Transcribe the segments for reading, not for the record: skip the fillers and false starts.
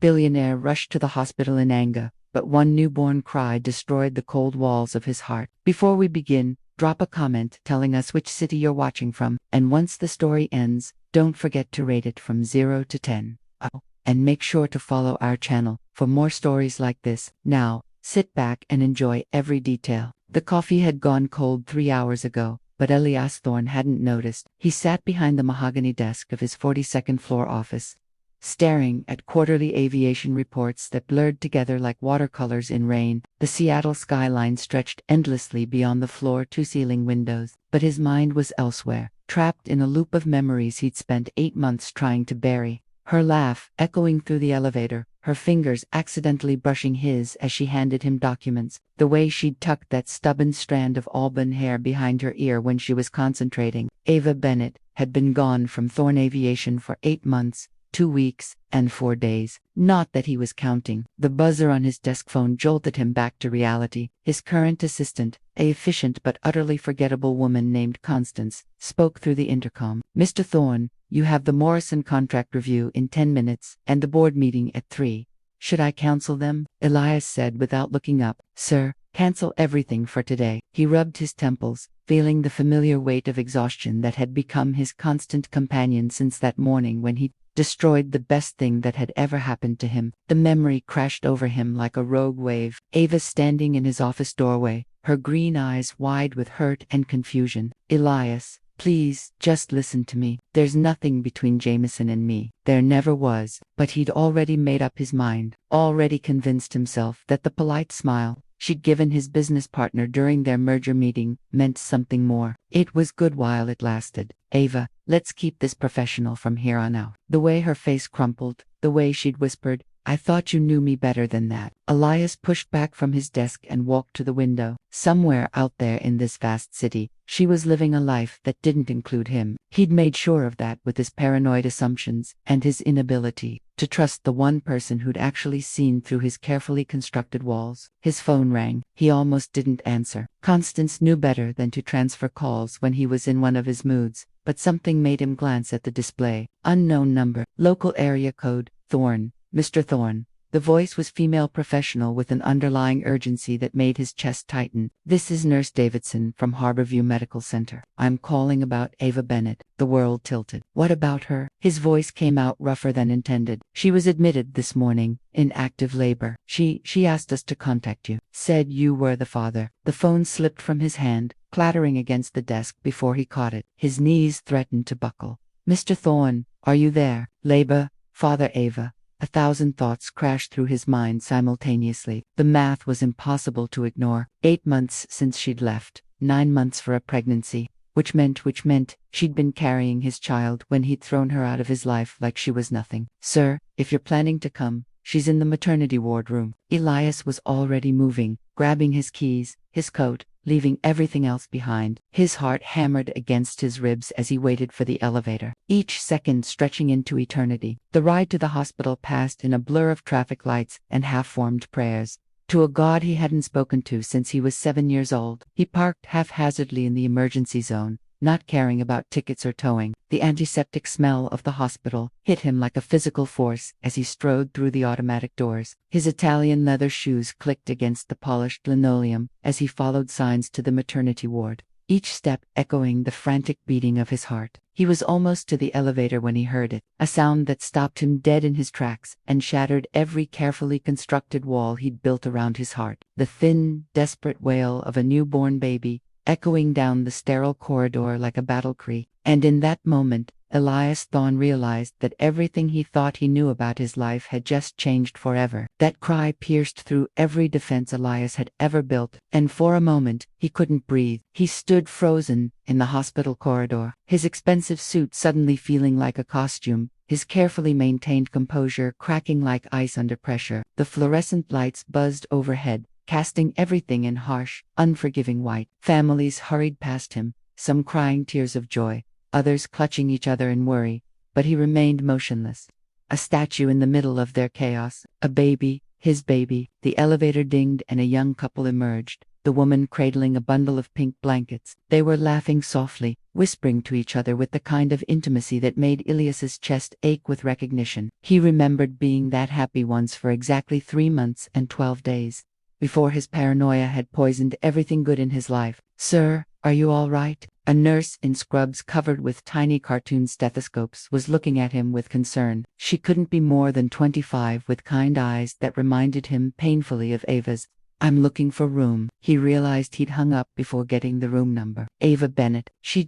Billionaire rushed to the hospital in anger, but one newborn cry destroyed the cold walls of his heart. Before we begin, drop a comment telling us which city you're watching from, and once the story ends, don't forget to rate it from 0 to 10. Oh, and make sure to follow our channel for more stories like this. Now, sit back and enjoy every detail. The coffee had gone cold 3 hours ago, but Elias Thorne hadn't noticed. He sat behind the mahogany desk of his 42nd floor office, staring at quarterly aviation reports that blurred together like watercolors in rain. The Seattle skyline stretched endlessly beyond the floor-to-ceiling windows, but his mind was elsewhere, trapped in a loop of memories he'd spent 8 months trying to bury. Her laugh echoing through the elevator, her fingers accidentally brushing his as she handed him documents, the way she'd tucked that stubborn strand of auburn hair behind her ear when she was concentrating. Ava Bennett had been gone from Thorne Aviation for 8 months, 2 weeks, and 4 days. Not that he was counting. The buzzer on his desk phone jolted him back to reality. His current assistant, a efficient but utterly forgettable woman named Constance, spoke through the intercom. "Mr. Thorne, you have the Morrison contract review in 10 minutes, and the board meeting at 3. Should I cancel them?" Elias said without looking up. "Sir, cancel everything for today." He rubbed his temples, feeling the familiar weight of exhaustion that had become his constant companion since that morning when he destroyed the best thing that had ever happened to him. The memory crashed over him like a rogue wave. Ava standing in his office doorway, her green eyes wide with hurt and confusion. "Elias, please, just listen to me. There's nothing between Jameson and me. There never was." But he'd already made up his mind, already convinced himself that the polite smile she'd given his business partner during their merger meeting meant something more. It was good while it lasted. "Ava, let's keep this professional from here on out." The way her face crumpled, the way she'd whispered, "I thought you knew me better than that." Elias pushed back from his desk and walked to the window. Somewhere out there in this vast city, she was living a life that didn't include him. He'd made sure of that with his paranoid assumptions and his inability to trust the one person who'd actually seen through his carefully constructed walls. His phone rang. He almost didn't answer. Constance knew better than to transfer calls when he was in one of his moods, but something made him glance at the display. Unknown number. Local area code. Thorne. Mr. Thorne. The voice was female, professional with an underlying urgency that made his chest tighten. "This is Nurse Davidson from Harborview Medical Center. I'm calling about Ava Bennett." The world tilted. "What about her?" His voice came out rougher than intended. "She was admitted this morning, in active labor. She asked us to contact you. Said you were the father." The phone slipped from his hand, clattering against the desk before he caught it. His knees threatened to buckle. "Mr. Thorne, are you there? Labor? Father Ava?" 1,000 thoughts crashed through his mind simultaneously. The math was impossible to ignore. 8 months since she'd left, 9 months for a pregnancy, which meant she'd been carrying his child when he'd thrown her out of his life like she was nothing. "Sir, if you're planning to come, she's in the maternity ward room." Elias was already moving, grabbing his keys, his coat, leaving everything else behind. His heart hammered against his ribs as he waited for the elevator, each second stretching into eternity. The ride to the hospital passed in a blur of traffic lights and half-formed prayers to a God he hadn't spoken to since he was 7 years old. He parked haphazardly in the emergency zone, not caring about tickets or towing. The antiseptic smell of the hospital hit him like a physical force as he strode through the automatic doors. His Italian leather shoes clicked against the polished linoleum as he followed signs to the maternity ward, each step echoing the frantic beating of his heart. He was almost to the elevator when he heard it, a sound that stopped him dead in his tracks and shattered every carefully constructed wall he'd built around his heart. The thin, desperate wail of a newborn baby, echoing down the sterile corridor like a battle cry. And in that moment, Elias Thorne realized that everything he thought he knew about his life had just changed forever. That cry pierced through every defense Elias had ever built, and for a moment, he couldn't breathe. He stood frozen in the hospital corridor, his expensive suit suddenly feeling like a costume, his carefully maintained composure cracking like ice under pressure. The fluorescent lights buzzed overhead, casting everything in harsh, unforgiving white. Families hurried past him, some crying tears of joy, others clutching each other in worry, but he remained motionless, a statue in the middle of their chaos. A baby, his baby. The elevator dinged and a young couple emerged, the woman cradling a bundle of pink blankets. They were laughing softly, whispering to each other with the kind of intimacy that made Elias's chest ache with recognition. He remembered being that happy once for exactly 3 months and 12 days. Before his paranoia had poisoned everything good in his life. "Sir, are you all right?" A nurse in scrubs covered with tiny cartoon stethoscopes was looking at him with concern. She couldn't be more than 25, with kind eyes that reminded him painfully of Ava's. "I'm looking for room." He realized he'd hung up before getting the room number. Ava Bennett. She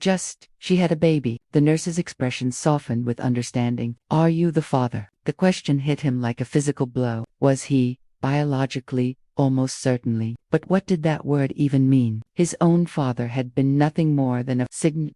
had a baby. The nurse's expression softened with understanding. "Are you the father?" The question hit him like a physical blow. Was he, biologically? Almost certainly. But what did that word even mean? His own father had been nothing more than a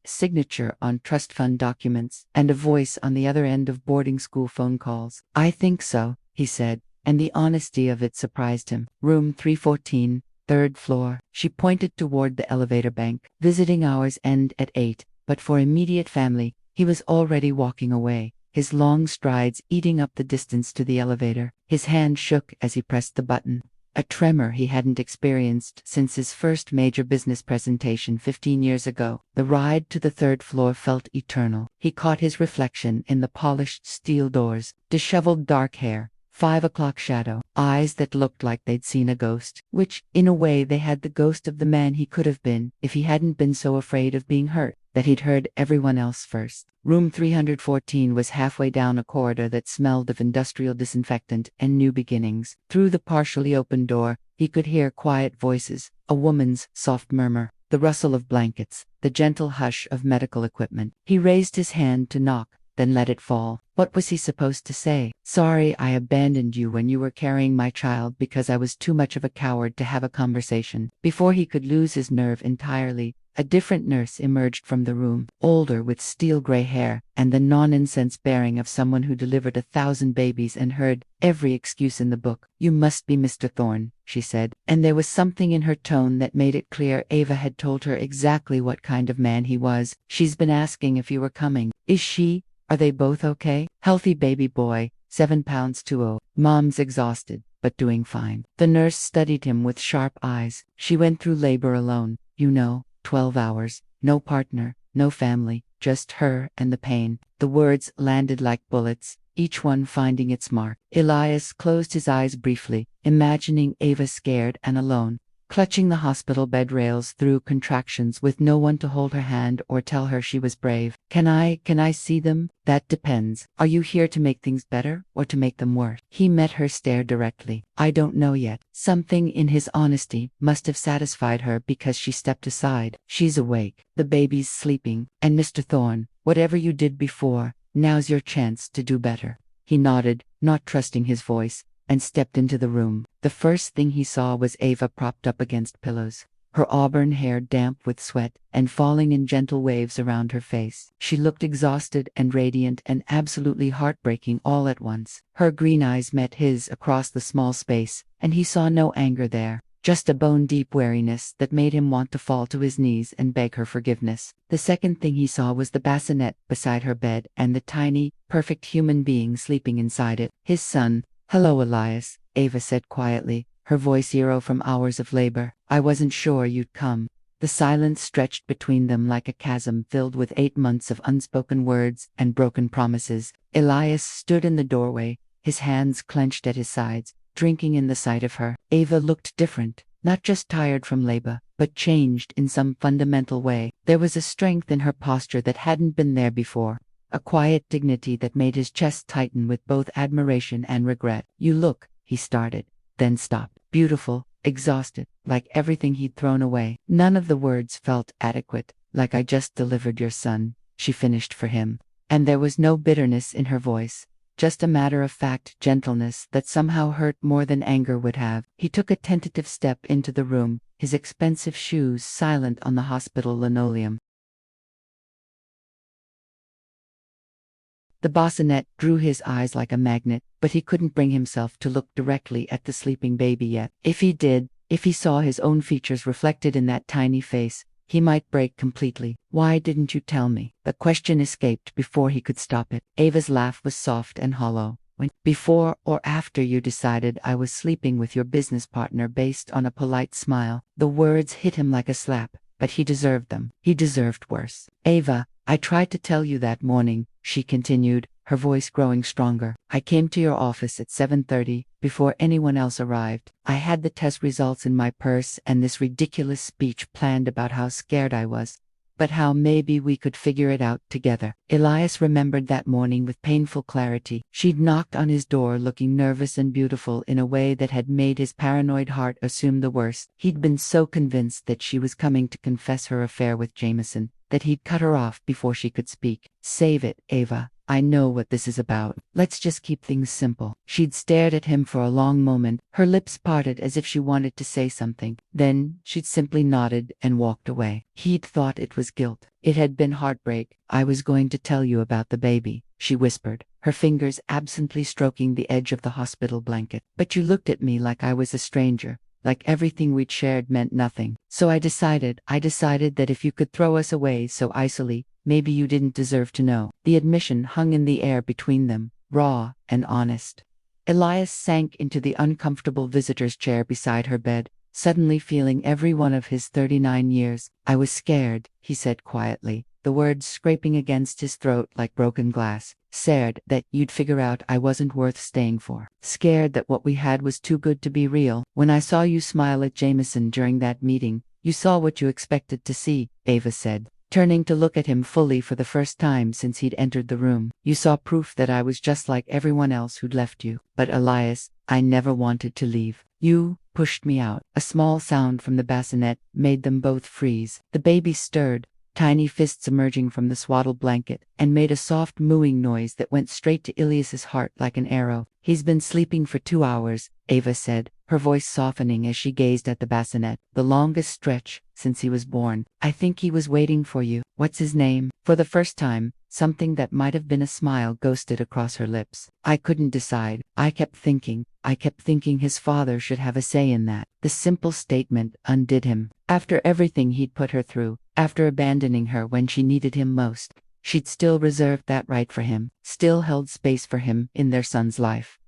signature on trust fund documents, and a voice on the other end of boarding school phone calls. "I think so," he said, and the honesty of it surprised him. "Room 314, 3rd floor." She pointed toward the elevator bank. "Visiting hours end at 8, but for immediate family." He was already walking away, his long strides eating up the distance to the elevator. His hand shook as he pressed the button. A tremor he hadn't experienced since his first major business presentation 15 years ago. The ride to the 3rd floor felt eternal. He caught his reflection in the polished steel doors, disheveled dark hair, 5 o'clock shadow, eyes that looked like they'd seen a ghost, which, in a way, they had the ghost of the man he could have been if he hadn't been so afraid of being hurt, that he'd heard everyone else first. Room 314 was halfway down a corridor that smelled of industrial disinfectant and new beginnings. Through the partially open door, he could hear quiet voices, a woman's soft murmur, the rustle of blankets, the gentle hush of medical equipment. He raised his hand to knock, then let it fall. What was he supposed to say? "Sorry I abandoned you when you were carrying my child because I was too much of a coward to have a conversation." Before he could lose his nerve entirely, a different nurse emerged from the room, older with steel gray hair, and the nonsense bearing of someone who delivered 1,000 babies and heard every excuse in the book. "You must be Mr. Thorne," she said, and there was something in her tone that made it clear Ava had told her exactly what kind of man he was. "She's been asking if you were coming." "Is she? Are they both okay?" "Healthy baby boy, 7 pounds 2 Mom's exhausted, but doing fine." The nurse studied him with sharp eyes. "She went through labor alone, 12 hours, no partner, no family, just her and the pain." The words landed like bullets, each one finding its mark. Elias closed his eyes briefly, imagining Ava scared and alone, clutching the hospital bed rails through contractions with no one to hold her hand or tell her she was brave. Can I see them?" "That depends. Are you here to make things better or to make them worse?" He met her stare directly. "I don't know yet." Something in his honesty must have satisfied her because she stepped aside. "She's awake. The baby's sleeping. And Mr. Thorne, whatever you did before, now's your chance to do better." He nodded, not trusting his voice, and stepped into the room. The first thing he saw was Ava propped up against pillows, her auburn hair damp with sweat and falling in gentle waves around her face. She looked exhausted and radiant and absolutely heartbreaking all at once. Her green eyes met his across the small space, and he saw no anger there, just a bone-deep weariness that made him want to fall to his knees and beg her forgiveness. The second thing he saw was the bassinet beside her bed and the tiny, perfect human being sleeping inside it. His son. "Hello, Elias," Ava said quietly, her voice zero from hours of labor. "I wasn't sure you'd come." The silence stretched between them like a chasm filled with 8 months of unspoken words and broken promises. Elias stood in the doorway, his hands clenched at his sides, drinking in the sight of her. Ava looked different, not just tired from labor, but changed in some fundamental way. There was a strength in her posture that hadn't been there before, a quiet dignity that made his chest tighten with both admiration and regret. "You look," he started, then stopped. "Beautiful, exhausted, like everything he'd thrown away." None of the words felt adequate. "Like I just delivered your son," she finished for him. And there was no bitterness in her voice, just a matter-of-fact gentleness that somehow hurt more than anger would have. He took a tentative step into the room, his expensive shoes silent on the hospital linoleum. The bassinet drew his eyes like a magnet, but he couldn't bring himself to look directly at the sleeping baby yet. If he did, if he saw his own features reflected in that tiny face, he might break completely. "Why didn't you tell me?" The question escaped before he could stop it. Ava's laugh was soft and hollow. Before or after you decided I was sleeping with your business partner based on a polite smile. The words hit him like a slap, but he deserved them. He deserved worse. Ava, I tried to tell you that morning, she continued, her voice growing stronger. I came to your office at 7:30, before anyone else arrived. I had the test results in my purse and this ridiculous speech planned about how scared I was, but how maybe we could figure it out together. Elias remembered that morning with painful clarity. She'd knocked on his door looking nervous and beautiful in a way that had made his paranoid heart assume the worst. He'd been so convinced that she was coming to confess her affair with Jameson, that he'd cut her off before she could speak. Save it, Ava. I know what this is about. Let's just keep things simple. She'd stared at him for a long moment, her lips parted as if she wanted to say something. Then she'd simply nodded and walked away. He'd thought it was guilt. It had been heartbreak. I was going to tell you about the baby, she whispered, her fingers absently stroking the edge of the hospital blanket. But you looked at me like I was a stranger, like everything we'd shared meant nothing. So I decided that if you could throw us away so icily, maybe you didn't deserve to know. The admission hung in the air between them, raw and honest. Elias sank into the uncomfortable visitor's chair beside her bed, suddenly feeling every one of his 39 years. I was scared, he said quietly, the words scraping against his throat like broken glass. Scared that you'd figure out I wasn't worth staying for. Scared that what we had was too good to be real. When I saw you smile at Jameson during that meeting, you saw what you expected to see, Ava said, turning to look at him fully for the first time since he'd entered the room. You saw proof that I was just like everyone else who'd left you. But Elias, I never wanted to leave. You pushed me out. A small sound from the bassinet made them both freeze. The baby stirred, tiny fists emerging from the swaddled blanket, and made a soft mooing noise that went straight to Elias's heart like an arrow. He's been sleeping for 2 hours, Ava said, her voice softening as she gazed at the bassinet. The longest stretch since he was born. I think he was waiting for you. What's his name? For the first time, something that might have been a smile ghosted across her lips. I couldn't decide. I kept thinking his father should have a say in that. The simple statement undid him. After everything he'd put her through, after abandoning her when she needed him most, she'd still reserved that right for him, still held space for him in their son's life.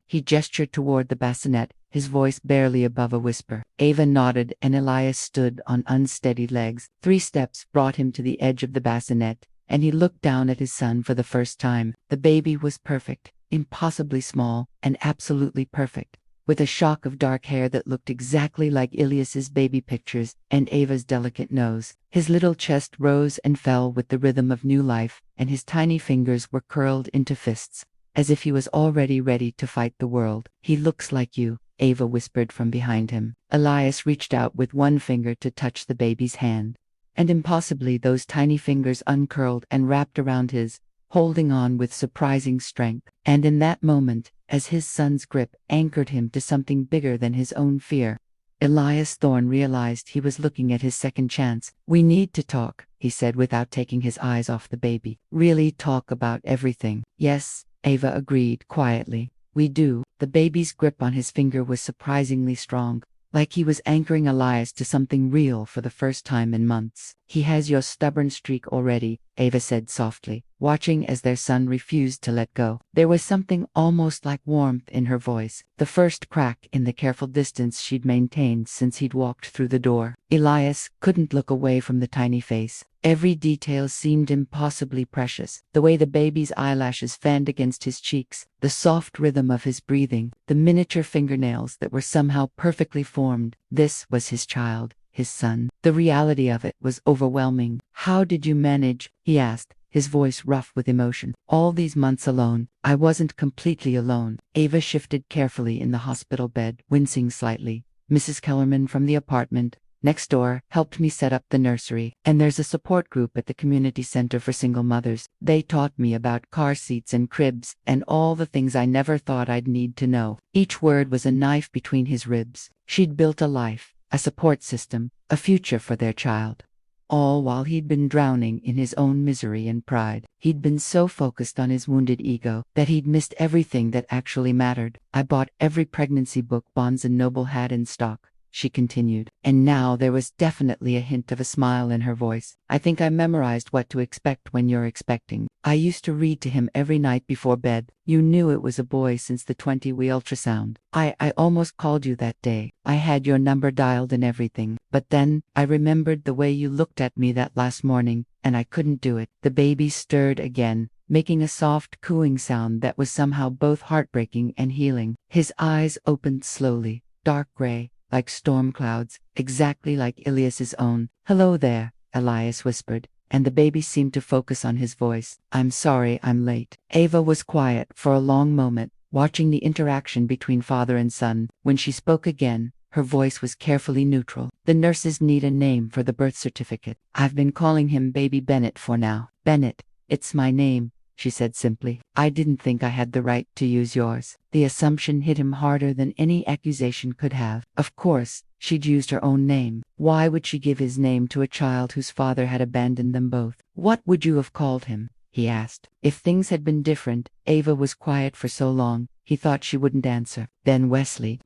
He gestured toward the bassinet, his voice barely above a whisper. Ava nodded and Elias stood on unsteady legs. 3 steps brought him to the edge of the bassinet, and he looked down at his son for the first time. The baby was perfect, impossibly small, and absolutely perfect, with a shock of dark hair that looked exactly like Elias's baby pictures and Ava's delicate nose. His little chest rose and fell with the rhythm of new life, and his tiny fingers were curled into fists, as if he was already ready to fight the world. He looks like you, Ava whispered from behind him. Elias reached out with one finger to touch the baby's hand, and impossibly those tiny fingers uncurled and wrapped around his, holding on with surprising strength. And in that moment, as his son's grip anchored him to something bigger than his own fear, Elias Thorne realized he was looking at his second chance. We need to talk, he said without taking his eyes off the baby. Really talk about everything. Yes, Ava agreed quietly. We do. The baby's grip on his finger was surprisingly strong, like he was anchoring Elias to something real for the first time in months. He has your stubborn streak already, Ava said softly, watching as their son refused to let go. There was something almost like warmth in her voice, the first crack in the careful distance she'd maintained since he'd walked through the door. Elias couldn't look away from the tiny face. Every detail seemed impossibly precious. The way the baby's eyelashes fanned against his cheeks, the soft rhythm of his breathing, the miniature fingernails that were somehow perfectly formed. This was his child, his son. The reality of it was overwhelming. How did you manage? He asked, his voice rough with emotion. All these months alone. I wasn't completely alone. Ava shifted carefully in the hospital bed, wincing slightly. Mrs. Kellerman from the apartment next door helped me set up the nursery, and there's a support group at the community center for single mothers. They taught me about car seats and cribs and all the things I never thought I'd need to know. Each word was a knife between his ribs. She'd built a life, a support system, a future for their child, all while he'd been drowning in his own misery and pride. He'd been so focused on his wounded ego that he'd missed everything that actually mattered. I bought every pregnancy book Barnes & Noble had in stock, she continued, and now there was definitely a hint of a smile in her voice. I think I memorized what to expect when you're expecting. I used to read to him every night before bed. You knew it was a boy since the 20-week ultrasound. I almost called you that day. I had your number dialed and everything. But then, I remembered the way you looked at me that last morning, and I couldn't do it. The baby stirred again, making a soft cooing sound that was somehow both heartbreaking and healing. His eyes opened slowly, dark gray, like storm clouds, exactly like Elias's own. "Hello there," Elias whispered, and the baby seemed to focus on his voice. "I'm sorry I'm late." Ava was quiet for a long moment, watching the interaction between father and son. When she spoke again, her voice was carefully neutral. "The nurses need a name for the birth certificate. I've been calling him Baby Bennett for now." "Bennett, it's my name," she said simply. "I didn't think I had the right to use yours." The assumption hit him harder than any accusation could have. Of course, she'd used her own name. Why would she give his name to a child whose father had abandoned them both? "What would you have called him?" he asked. If things had been different, Ava was quiet for so long, he thought she wouldn't answer. "Then Wesley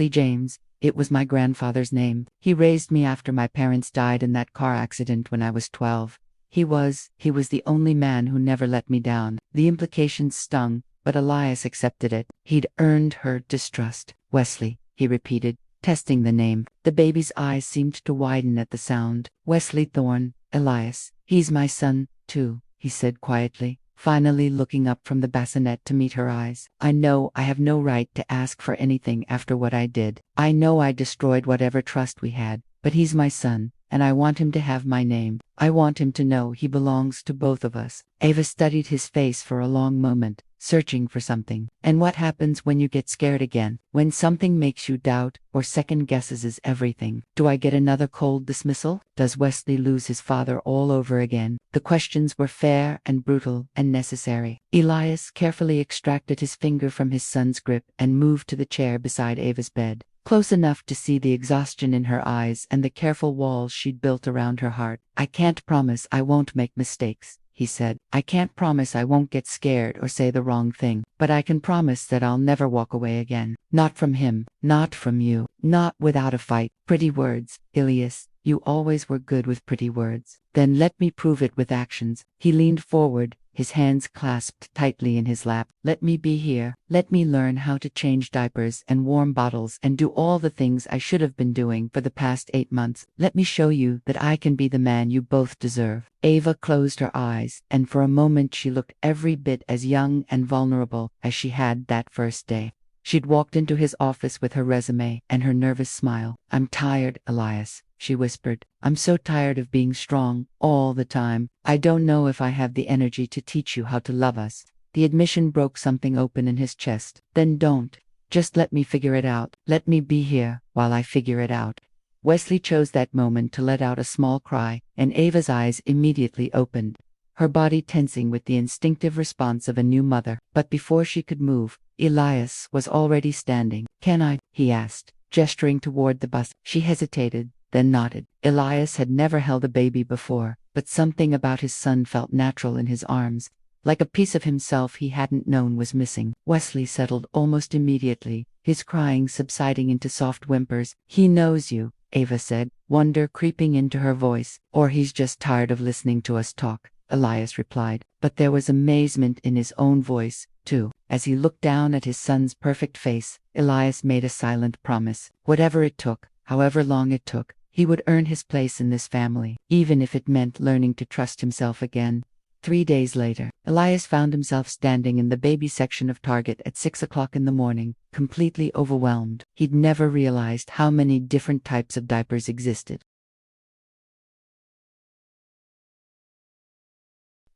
James. It was my grandfather's name. He raised me after my parents died in that car accident when I was 12. He was the only man who never let me down." The implications stung, but Elias accepted it. He'd earned her distrust. "Wesley," he repeated, testing the name. The baby's eyes seemed to widen at the sound. "Wesley Thorne, Elias. He's my son, too," he said quietly, finally looking up from the bassinet to meet her eyes. "I know I have no right to ask for anything after what I did. I know I destroyed whatever trust we had, but he's my son, and I want him to have my name. I want him to know he belongs to both of us." Ava studied his face for a long moment, searching for something. "And what happens when you get scared again? When something makes you doubt or second guesses is everything? Do I get another cold dismissal? Does Wesley lose his father all over again?" The questions were fair and brutal and necessary. Elias carefully extracted his finger from his son's grip and moved to the chair beside Ava's bed, close enough to see the exhaustion in her eyes and the careful walls she'd built around her heart. "I can't promise I won't make mistakes," he said. "I can't promise I won't get scared or say the wrong thing, but I can promise that I'll never walk away again. Not from him, not from you, not without a fight." Pretty words, Elias. You always were good with pretty words. "Then let me prove it with actions." He leaned forward, his hands clasped tightly in his lap. "Let me be here. Let me learn how to change diapers and warm bottles and do all the things I should have been doing for the past 8 months. Let me show you that I can be the man you both deserve." Ava closed her eyes, and for a moment she looked every bit as young and vulnerable as she had that first day. She'd walked into his office with her resume and her nervous smile. "I'm tired, Elias," she whispered. "I'm so tired of being strong all the time. I don't know if I have the energy to teach you how to love us." The admission broke something open in his chest. "Then don't. Just let me figure it out. Let me be here while I figure it out." Wesley chose that moment to let out a small cry, and Ava's eyes immediately opened, her body tensing with the instinctive response of a new mother. But before she could move, Elias was already standing. "Can I?" he asked, gesturing toward the bus. She hesitated, then nodded. Elias had never held a baby before, but something about his son felt natural in his arms, like a piece of himself he hadn't known was missing. Wesley settled almost immediately, his crying subsiding into soft whimpers. "He knows you," Ava said, wonder creeping into her voice. "Or he's just tired of listening to us talk," Elias replied. But there was amazement in his own voice, too. As he looked down at his son's perfect face, Elias made a silent promise. Whatever it took, however long it took, he would earn his place in this family, even if it meant learning to trust himself again. 3 days later, Elias found himself standing in the baby section of Target at 6 o'clock in the morning, completely overwhelmed. He'd never realized how many different types of diapers existed.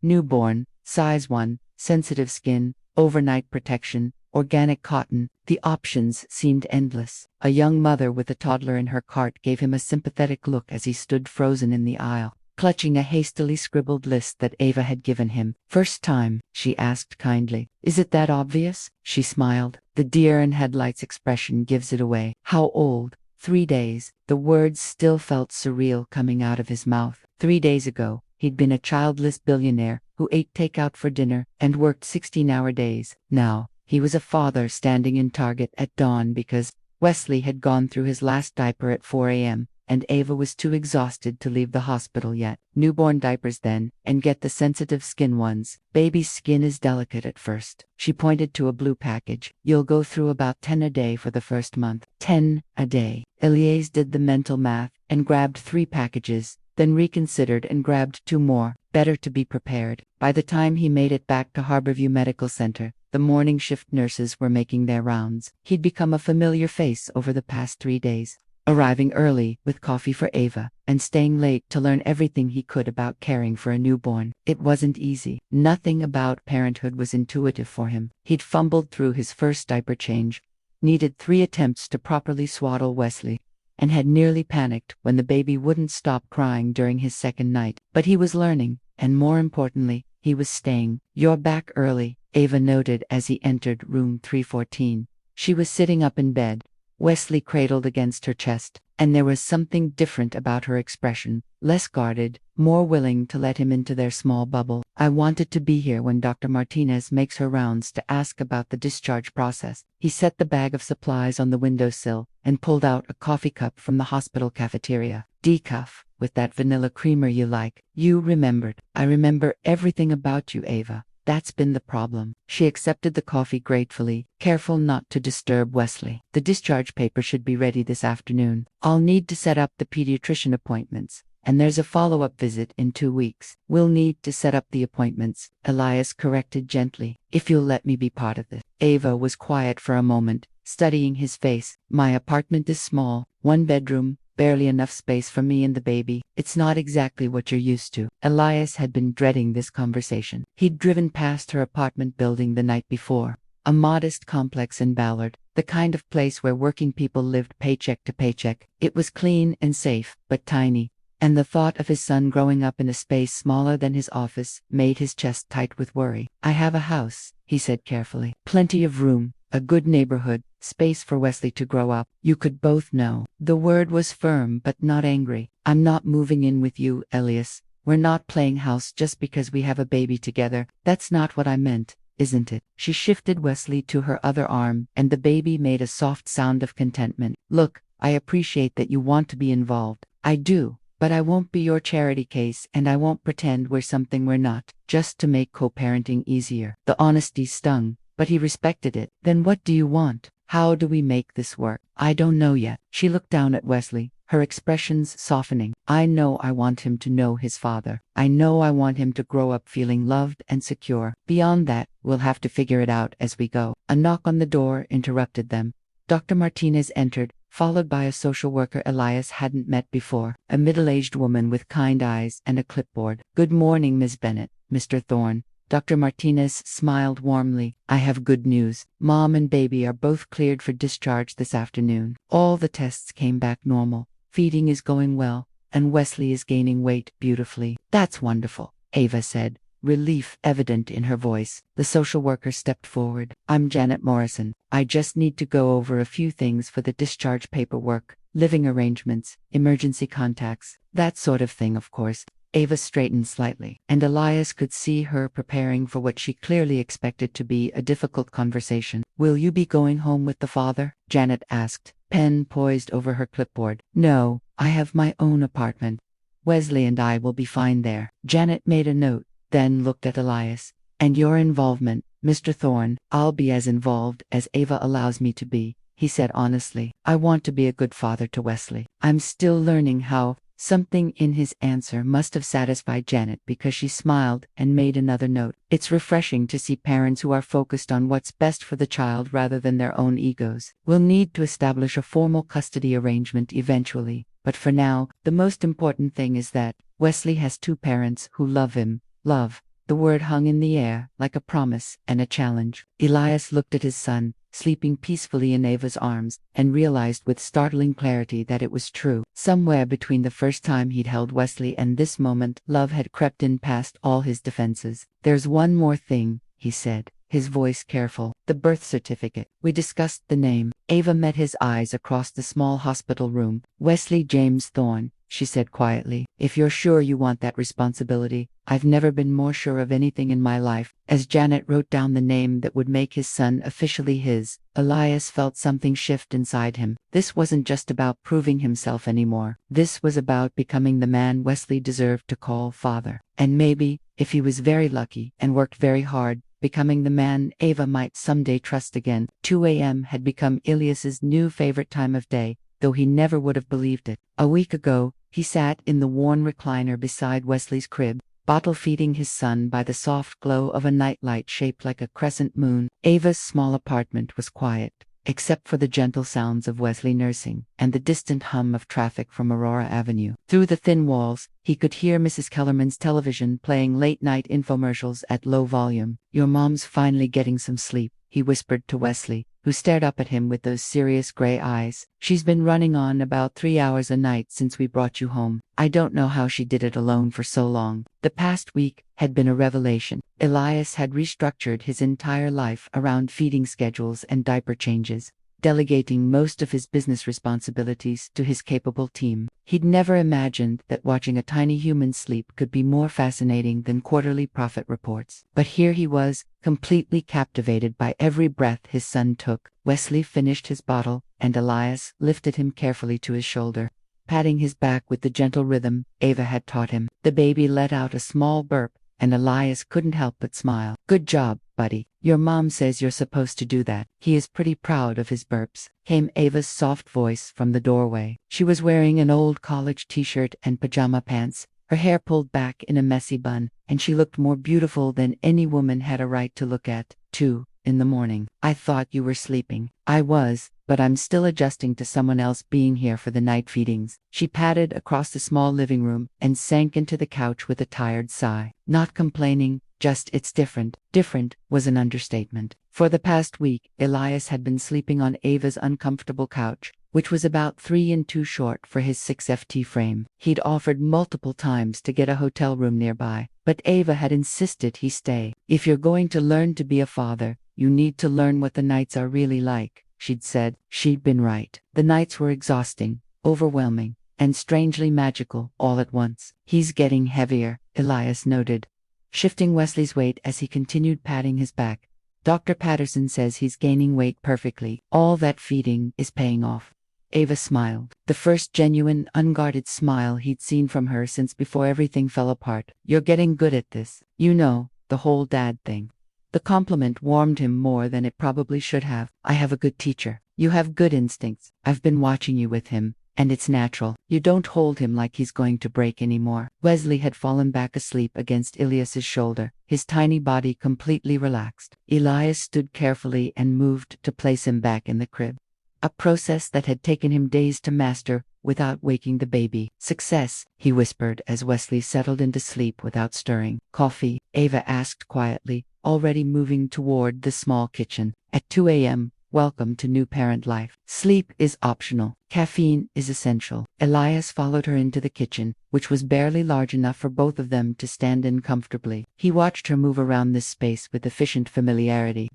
Newborn, size 1, sensitive skin, overnight protection, organic cotton. The options seemed endless. A young mother with a toddler in her cart gave him a sympathetic look as he stood frozen in the aisle, clutching a hastily scribbled list that Ava had given him. "First time?" she asked kindly. "Is it that obvious?" She smiled. The deer in headlights expression gives it away. "How old?" 3 days. The words still felt surreal coming out of his mouth. 3 days ago, he'd been a childless billionaire who ate takeout for dinner and worked 16-hour days. Now, he was a father standing in Target at dawn because Wesley had gone through his last diaper at 4 a.m., and Ava was too exhausted to leave the hospital yet. Newborn diapers then, and get the sensitive skin ones. Baby's skin is delicate at first. She pointed to a blue package. You'll go through about 10 a day for the first month. 10 a day. Elias did the mental math and grabbed 3 packages, then reconsidered and grabbed 2 more. Better to be prepared. By the time he made it back to Harborview Medical Center, the morning shift nurses were making their rounds. He'd become a familiar face over the past 3 days. Arriving early, with coffee for Ava, and staying late to learn everything he could about caring for a newborn. It wasn't easy. Nothing about parenthood was intuitive for him. He'd fumbled through his first diaper change, needed 3 attempts to properly swaddle Wesley, and had nearly panicked when the baby wouldn't stop crying during his second night. But he was learning, and more importantly, he was staying. You're back early, Ava noted as he entered room 314. She was sitting up in bed, Wesley cradled against her chest, and there was something different about her expression, less guarded, more willing to let him into their small bubble. I wanted to be here when Dr. Martinez makes her rounds to ask about the discharge process. He set the bag of supplies on the windowsill and pulled out a coffee cup from the hospital cafeteria. Decaf, with that vanilla creamer you like. You remembered. I remember everything about you, Ava. That's been the problem. She accepted the coffee gratefully, careful not to disturb Wesley. The discharge paper should be ready this afternoon. I'll need to set up the pediatrician appointments, and there's a follow-up visit in 2 weeks. We'll need to set up the appointments, Elias corrected gently, if you'll let me be part of this. Ava was quiet for a moment, studying his face. My apartment is small, 1 bedroom, barely enough space for me and the baby. It's not exactly what you're used to. Elias had been dreading this conversation. He'd driven past her apartment building the night before. A modest complex in Ballard, the kind of place where working people lived paycheck to paycheck. It was clean and safe, but tiny. And the thought of his son growing up in a space smaller than his office made his chest tight with worry. I have a house, he said carefully. Plenty of room, a good neighborhood, space for Wesley to grow up. You could both know. The word was firm but not angry. I'm not moving in with you, Elias. We're not playing house just because we have a baby together. That's not what I meant, isn't it? She shifted Wesley to her other arm, and the baby made a soft sound of contentment. Look, I appreciate that you want to be involved. I do. But I won't be your charity case, and I won't pretend we're something we're not, just to make co-parenting easier. The honesty stung, but he respected it. Then what do you want? How do we make this work? I don't know yet. She looked down at Wesley, her expressions softening. I know I want him to know his father. I know I want him to grow up feeling loved and secure. Beyond that, we'll have to figure it out as we go. A knock on the door interrupted them. Dr. Martinez entered, followed by a social worker Elias hadn't met before, a middle-aged woman with kind eyes and a clipboard. Good morning, Ms. Bennett, Mr. Thorne. Dr. Martinez smiled warmly. I have good news. Mom and baby are both cleared for discharge this afternoon. All the tests came back normal. Feeding is going well, and Wesley is gaining weight beautifully. That's wonderful, Ava said, relief evident in her voice. The social worker stepped forward. I'm Janet Morrison. I just need to go over a few things for the discharge paperwork, living arrangements, emergency contacts, that sort of thing, of course. Ava straightened slightly, and Elias could see her preparing for what she clearly expected to be a difficult conversation. Will you be going home with the father? Janet asked, pen poised over her clipboard. No, I have my own apartment. Wesley and I will be fine there. Janet made a note, then looked at Elias. And your involvement, Mr. Thorne? I'll be as involved as Ava allows me to be, he said honestly. I want to be a good father to Wesley. I'm still learning how. Something in his answer must have satisfied Janet because she smiled and made another note. It's refreshing to see parents who are focused on what's best for the child rather than their own egos. We'll need to establish a formal custody arrangement eventually, but for now, the most important thing is that Wesley has 2 parents who love him. Love. The word hung in the air, like a promise and a challenge. Elias looked at his son, sleeping peacefully in Ava's arms, and realized with startling clarity that it was true. Somewhere between the first time he'd held Wesley and this moment, love had crept in past all his defenses. There's one more thing, he said, his voice careful. The birth certificate. We discussed the name. Ava met his eyes across the small hospital room. Wesley James Thorne. she said quietly. If you're sure you want that responsibility, I've never been more sure of anything in my life. As Janet wrote down the name that would make his son officially his, Elias felt something shift inside him. This wasn't just about proving himself anymore. This was about becoming the man Wesley deserved to call father. And maybe, if he was very lucky and worked very hard, becoming the man Ava might someday trust again. 2 a.m. had become Elias's new favorite time of day, though he never would have believed it. A week ago, he sat in the worn recliner beside Wesley's crib, bottle-feeding his son by the soft glow of a nightlight shaped like a crescent moon. Ava's small apartment was quiet, except for the gentle sounds of Wesley nursing, and the distant hum of traffic from Aurora Avenue. Through the thin walls, he could hear Mrs. Kellerman's television playing late-night infomercials at low volume. "Your mom's finally getting some sleep," he whispered to Wesley, who stared up at him with those serious gray eyes. "She's been running on about 3 hours a night since we brought you home. I don't know how she did it alone for so long." The past week had been a revelation. Elias had restructured his entire life around feeding schedules and diaper changes, delegating most of his business responsibilities to his capable team. He'd never imagined that watching a tiny human sleep could be more fascinating than quarterly profit reports. But here he was, completely captivated by every breath his son took. Wesley finished his bottle, and Elias lifted him carefully to his shoulder, patting his back with the gentle rhythm Ava had taught him. The baby let out a small burp, and Elias couldn't help but smile. "Good job, buddy. Your mom says you're supposed to do that." "He is pretty proud of his burps," came Ava's soft voice from the doorway. She was wearing an old college t-shirt and pajama pants, her hair pulled back in a messy bun, and she looked more beautiful than any woman had a right to look at. 2 in the morning. "I thought you were sleeping." "I was, but I'm still adjusting to someone else being here for the night feedings." She padded across the small living room and sank into the couch with a tired sigh. "Not complaining, just it's different." Different was an understatement. For the past week, Elias had been sleeping on Ava's uncomfortable couch, which was about 3 and 2 short for his 6'FT frame. He'd offered multiple times to get a hotel room nearby, but Ava had insisted he stay. "If you're going to learn to be a father, you need to learn what the nights are really like," she'd said. She'd been right. The nights were exhausting, overwhelming, and strangely magical all at once. "He's getting heavier," Elias noted, shifting Wesley's weight as he continued patting his back. "Dr. Patterson says he's gaining weight perfectly. All that feeding is paying off." Ava smiled, the first genuine, unguarded smile he'd seen from her since before everything fell apart. "You're getting good at this. You know, the whole dad thing." The compliment warmed him more than it probably should have. "I have a good teacher. You have good instincts. I've been watching you with him, and it's natural. You don't hold him like he's going to break anymore." Wesley had fallen back asleep against Elias's shoulder, his tiny body completely relaxed. Elias stood carefully and moved to place him back in the crib, a process that had taken him days to master without waking the baby. "Success," he whispered as Wesley settled into sleep without stirring. "Coffee?" Ava asked quietly, already moving toward the small kitchen. At 2 a.m., welcome to new parent life. Sleep is optional. Caffeine is essential. Elias followed her into the kitchen, which was barely large enough for both of them to stand in comfortably. He watched her move around this space with efficient familiarity,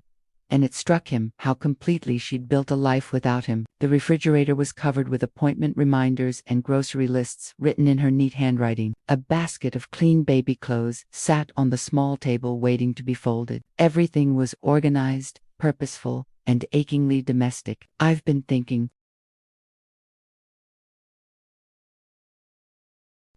and it struck him how completely she'd built a life without him. The refrigerator was covered with appointment reminders and grocery lists written in her neat handwriting. A basket of clean baby clothes sat on the small table waiting to be folded. Everything was organized, purposeful, and achingly domestic. "I've been thinking,"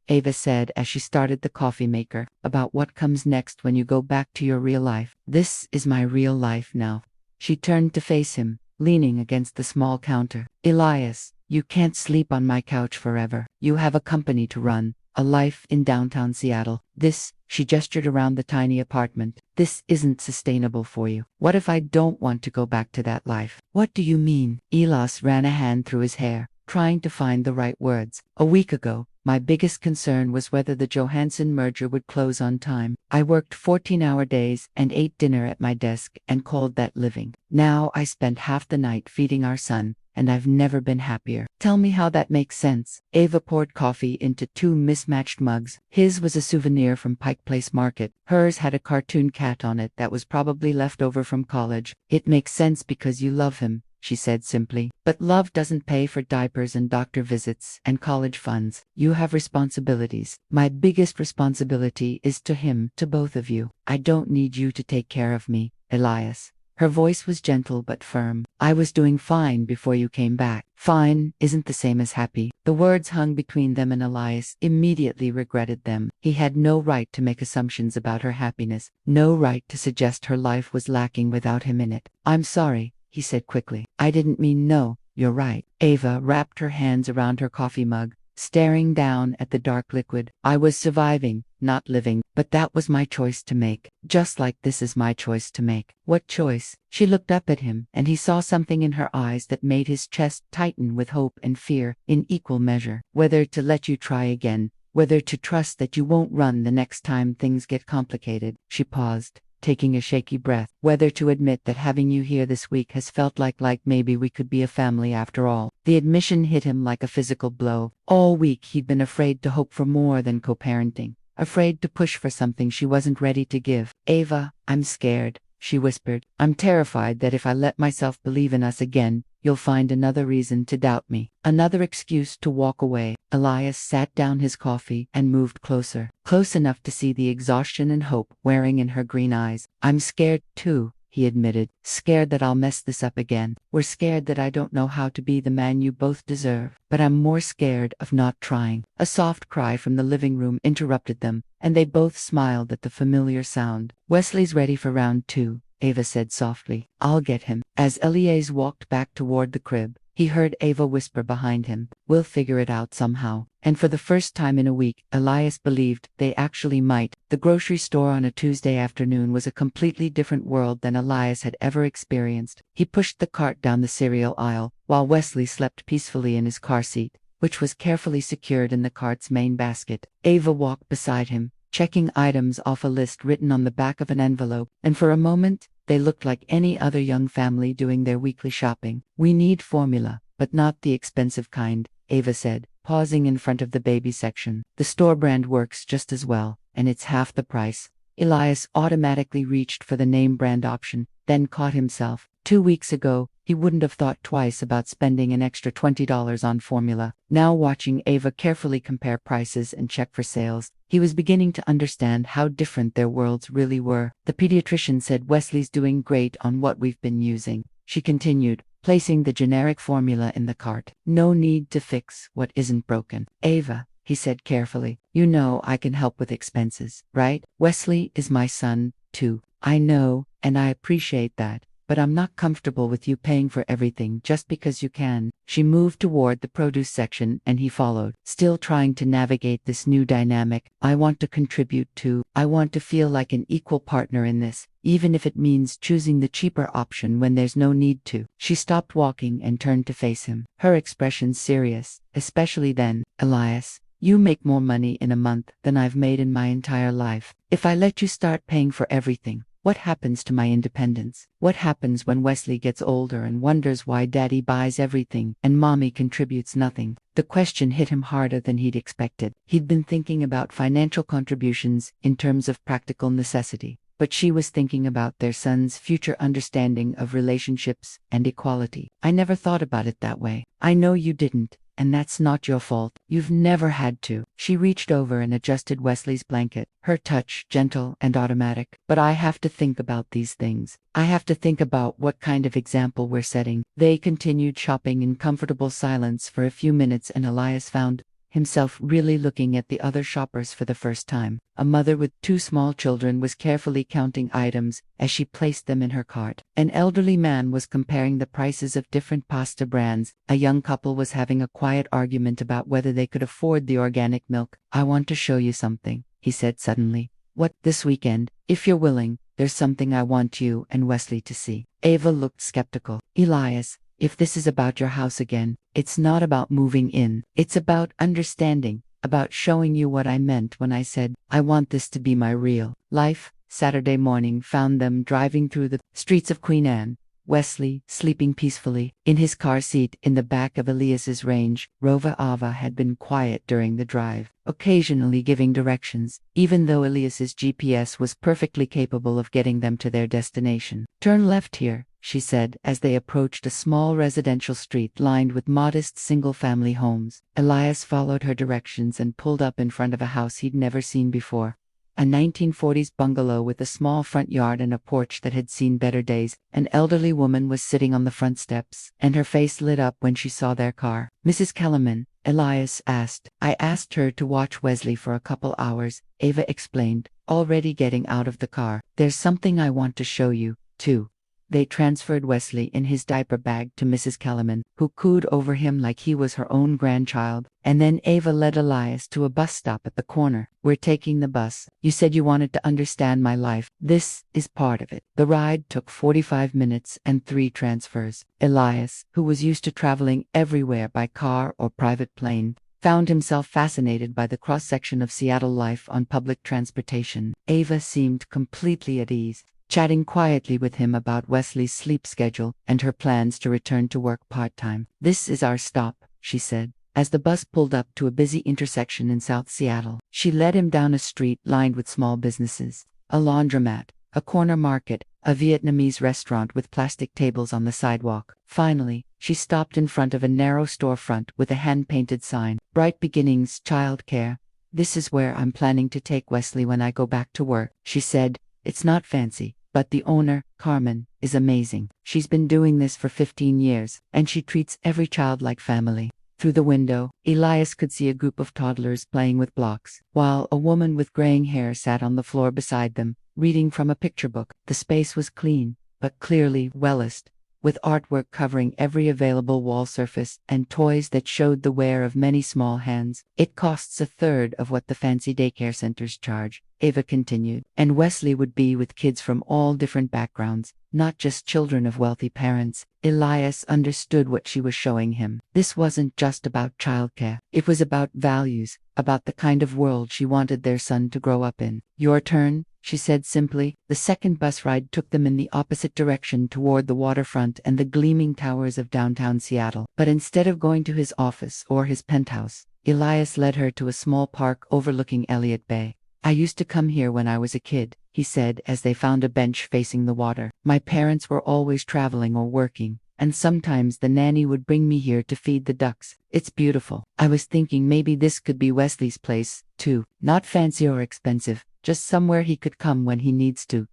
Ava said as she started the coffee maker, "about what comes next when you go back to your real life." "This is my real life now." She turned to face him, leaning against the small counter. "Elias, you can't sleep on my couch forever. You have a company to run, a life in downtown Seattle. This," she gestured around the tiny apartment, "this isn't sustainable for you. What if I don't want to go back to that life?" "What do you mean?" Elias ran a hand through his hair, trying to find the right words. "A week ago, my biggest concern was whether the Johansson merger would close on time. I worked 14-hour days and ate dinner at my desk and called that living. Now I spend half the night feeding our son, and I've never been happier." "Tell me how that makes sense." Ava poured coffee into 2 mismatched mugs. His was a souvenir from Pike Place Market. Hers had a cartoon cat on it that was probably left over from college. "It makes sense because you love him, she said simply. But love doesn't pay for diapers and doctor visits and college funds. You have responsibilities. My biggest responsibility is to him, to both of you. I don't need you to take care of me, Elias. Her voice was gentle but firm. I was doing fine before you came back. Fine isn't the same as happy. The words hung between them, and Elias immediately regretted them. He had no right to make assumptions about her happiness, no right to suggest her life was lacking without him in it. I'm sorry, he said quickly. I didn't mean no, you're right. Ava wrapped her hands around her coffee mug, staring down at the dark liquid. I was surviving, not living, but that was my choice to make, just like this is my choice to make. What choice? She looked up at him, and he saw something in her eyes that made his chest tighten with hope and fear in equal measure. Whether to let you try again, whether to trust that you won't run the next time things get complicated. She paused, taking a shaky breath. Whether to admit that having you here this week has felt like maybe we could be a family after all. The admission hit him like a physical blow. All week he'd been afraid to hope for more than co-parenting, afraid to push for something she wasn't ready to give. Ava, I'm scared, she whispered. I'm terrified that if I let myself believe in us again, you'll find another reason to doubt me, another excuse to walk away. Elias sat down his coffee and moved closer, close enough to see the exhaustion and hope wearing in her green eyes. I'm scared too, he admitted. Scared that I'll mess this up again. We're scared that I don't know how to be the man you both deserve. But I'm more scared of not trying. A soft cry from the living room interrupted them, and they both smiled at the familiar sound. Wesley's ready for round 2. Ava said softly. I'll get him. As Elias walked back toward the crib, he heard Ava whisper behind him, we'll figure it out somehow. And for the first time in a week, Elias believed they actually might. The grocery store on a Tuesday afternoon was a completely different world than Elias had ever experienced. He pushed the cart down the cereal aisle, while Wesley slept peacefully in his car seat, which was carefully secured in the cart's main basket. Ava walked beside him, checking items off a list written on the back of an envelope, and for a moment, they looked like any other young family doing their weekly shopping. We need formula, but not the expensive kind, Ava said, pausing in front of the baby section. The store brand works just as well, and it's half the price. Elias automatically reached for the name brand option, then caught himself. 2 weeks ago, he wouldn't have thought twice about spending an extra $20 on formula. Now, watching Ava carefully compare prices and check for sales, he was beginning to understand how different their worlds really were. The pediatrician said Wesley's doing great on what we've been using, she continued, placing the generic formula in the cart. No need to fix what isn't broken. Ava, he said carefully, you know I can help with expenses, right? Wesley is my son, too. I know, and I appreciate that. But I'm not comfortable with you paying for everything just because you can. She moved toward the produce section and he followed, still trying to navigate this new dynamic. I want to contribute too. I want to feel like an equal partner in this, even if it means choosing the cheaper option when there's no need to. She stopped walking and turned to face him, her expression serious, especially then. Elias, you make more money in a month than I've made in my entire life. If I let you start paying for everything, what happens to my independence? What happens when Wesley gets older and wonders why Daddy buys everything and Mommy contributes nothing? The question hit him harder than he'd expected. He'd been thinking about financial contributions in terms of practical necessity, but she was thinking about their son's future understanding of relationships and equality. I never thought about it that way. I know you didn't. And that's not your fault. You've never had to. She reached over and adjusted Wesley's blanket, her touch gentle and automatic. But I have to think about these things. I have to think about what kind of example we're setting. They continued shopping in comfortable silence for a few minutes, and Elias found himself really looking at the other shoppers for the first time. A mother with 2 small children was carefully counting items as she placed them in her cart. An elderly man was comparing the prices of different pasta brands. A young couple was having a quiet argument about whether they could afford the organic milk. I want to show you something, he said suddenly. What, this weekend? If you're willing, there's something I want you and Wesley to see. Ava looked skeptical. Elias, if this is about your house again, it's not about moving in. It's about understanding, about showing you what I meant when I said, I want this to be my real life. Saturday morning found them driving through the streets of Queen Anne, Wesley, sleeping peacefully, in his car seat in the back of Elias's Range Rover Ava had been quiet during the drive, occasionally giving directions, even though Elias's GPS was perfectly capable of getting them to their destination. "Turn left here," she said as they approached a small residential street lined with modest single-family homes. Elias followed her directions and pulled up in front of a house he'd never seen before. A 1940s bungalow with a small front yard and a porch that had seen better days. An elderly woman was sitting on the front steps, and her face lit up when she saw their car. "Mrs. Kellerman?" Elias asked. "I asked her to watch Wesley for a couple hours," Ava explained, already getting out of the car. "There's something I want to show you, too." They transferred Wesley in his diaper bag to Mrs. Kellerman, who cooed over him like he was her own grandchild, and then Ava led Elias to a bus stop at the corner. "We're taking the bus. You said you wanted to understand my life. This is part of it." The ride took 45 minutes and 3 transfers. Elias, who was used to traveling everywhere by car or private plane, found himself fascinated by the cross-section of Seattle life on public transportation. Ava seemed completely at ease, chatting quietly with him about Wesley's sleep schedule and her plans to return to work part-time. "This is our stop," she said, as the bus pulled up to a busy intersection in South Seattle. She led him down a street lined with small businesses: a laundromat, a corner market, a Vietnamese restaurant with plastic tables on the sidewalk. Finally, she stopped in front of a narrow storefront with a hand-painted sign, "Bright Beginnings Child Care." "This is where I'm planning to take Wesley when I go back to work," she said. "It's not fancy, but the owner, Carmen, is amazing. She's been doing this for 15 years, and she treats every child like family." Through the window, Elias could see a group of toddlers playing with blocks, while a woman with graying hair sat on the floor beside them, reading from a picture book. The space was clean, but clearly well-lit, with artwork covering every available wall surface and toys that showed the wear of many small hands. "It costs a third of what the fancy daycare centers charge," Ava continued, "and Wesley would be with kids from all different backgrounds, not just children of wealthy parents." Elias understood what she was showing him. This wasn't just about childcare. It was about values, about the kind of world she wanted their son to grow up in. "Your turn," she said simply. The second bus ride took them in the opposite direction toward the waterfront and the gleaming towers of downtown Seattle. But instead of going to his office or his penthouse, Elias led her to a small park overlooking Elliott Bay. "I used to come here when I was a kid," he said as they found a bench facing the water. "My parents were always traveling or working, and sometimes the nanny would bring me here to feed the ducks. It's beautiful. I was thinking maybe this could be Wesley's place, too. Not fancy or expensive, just somewhere he could come when he needs to.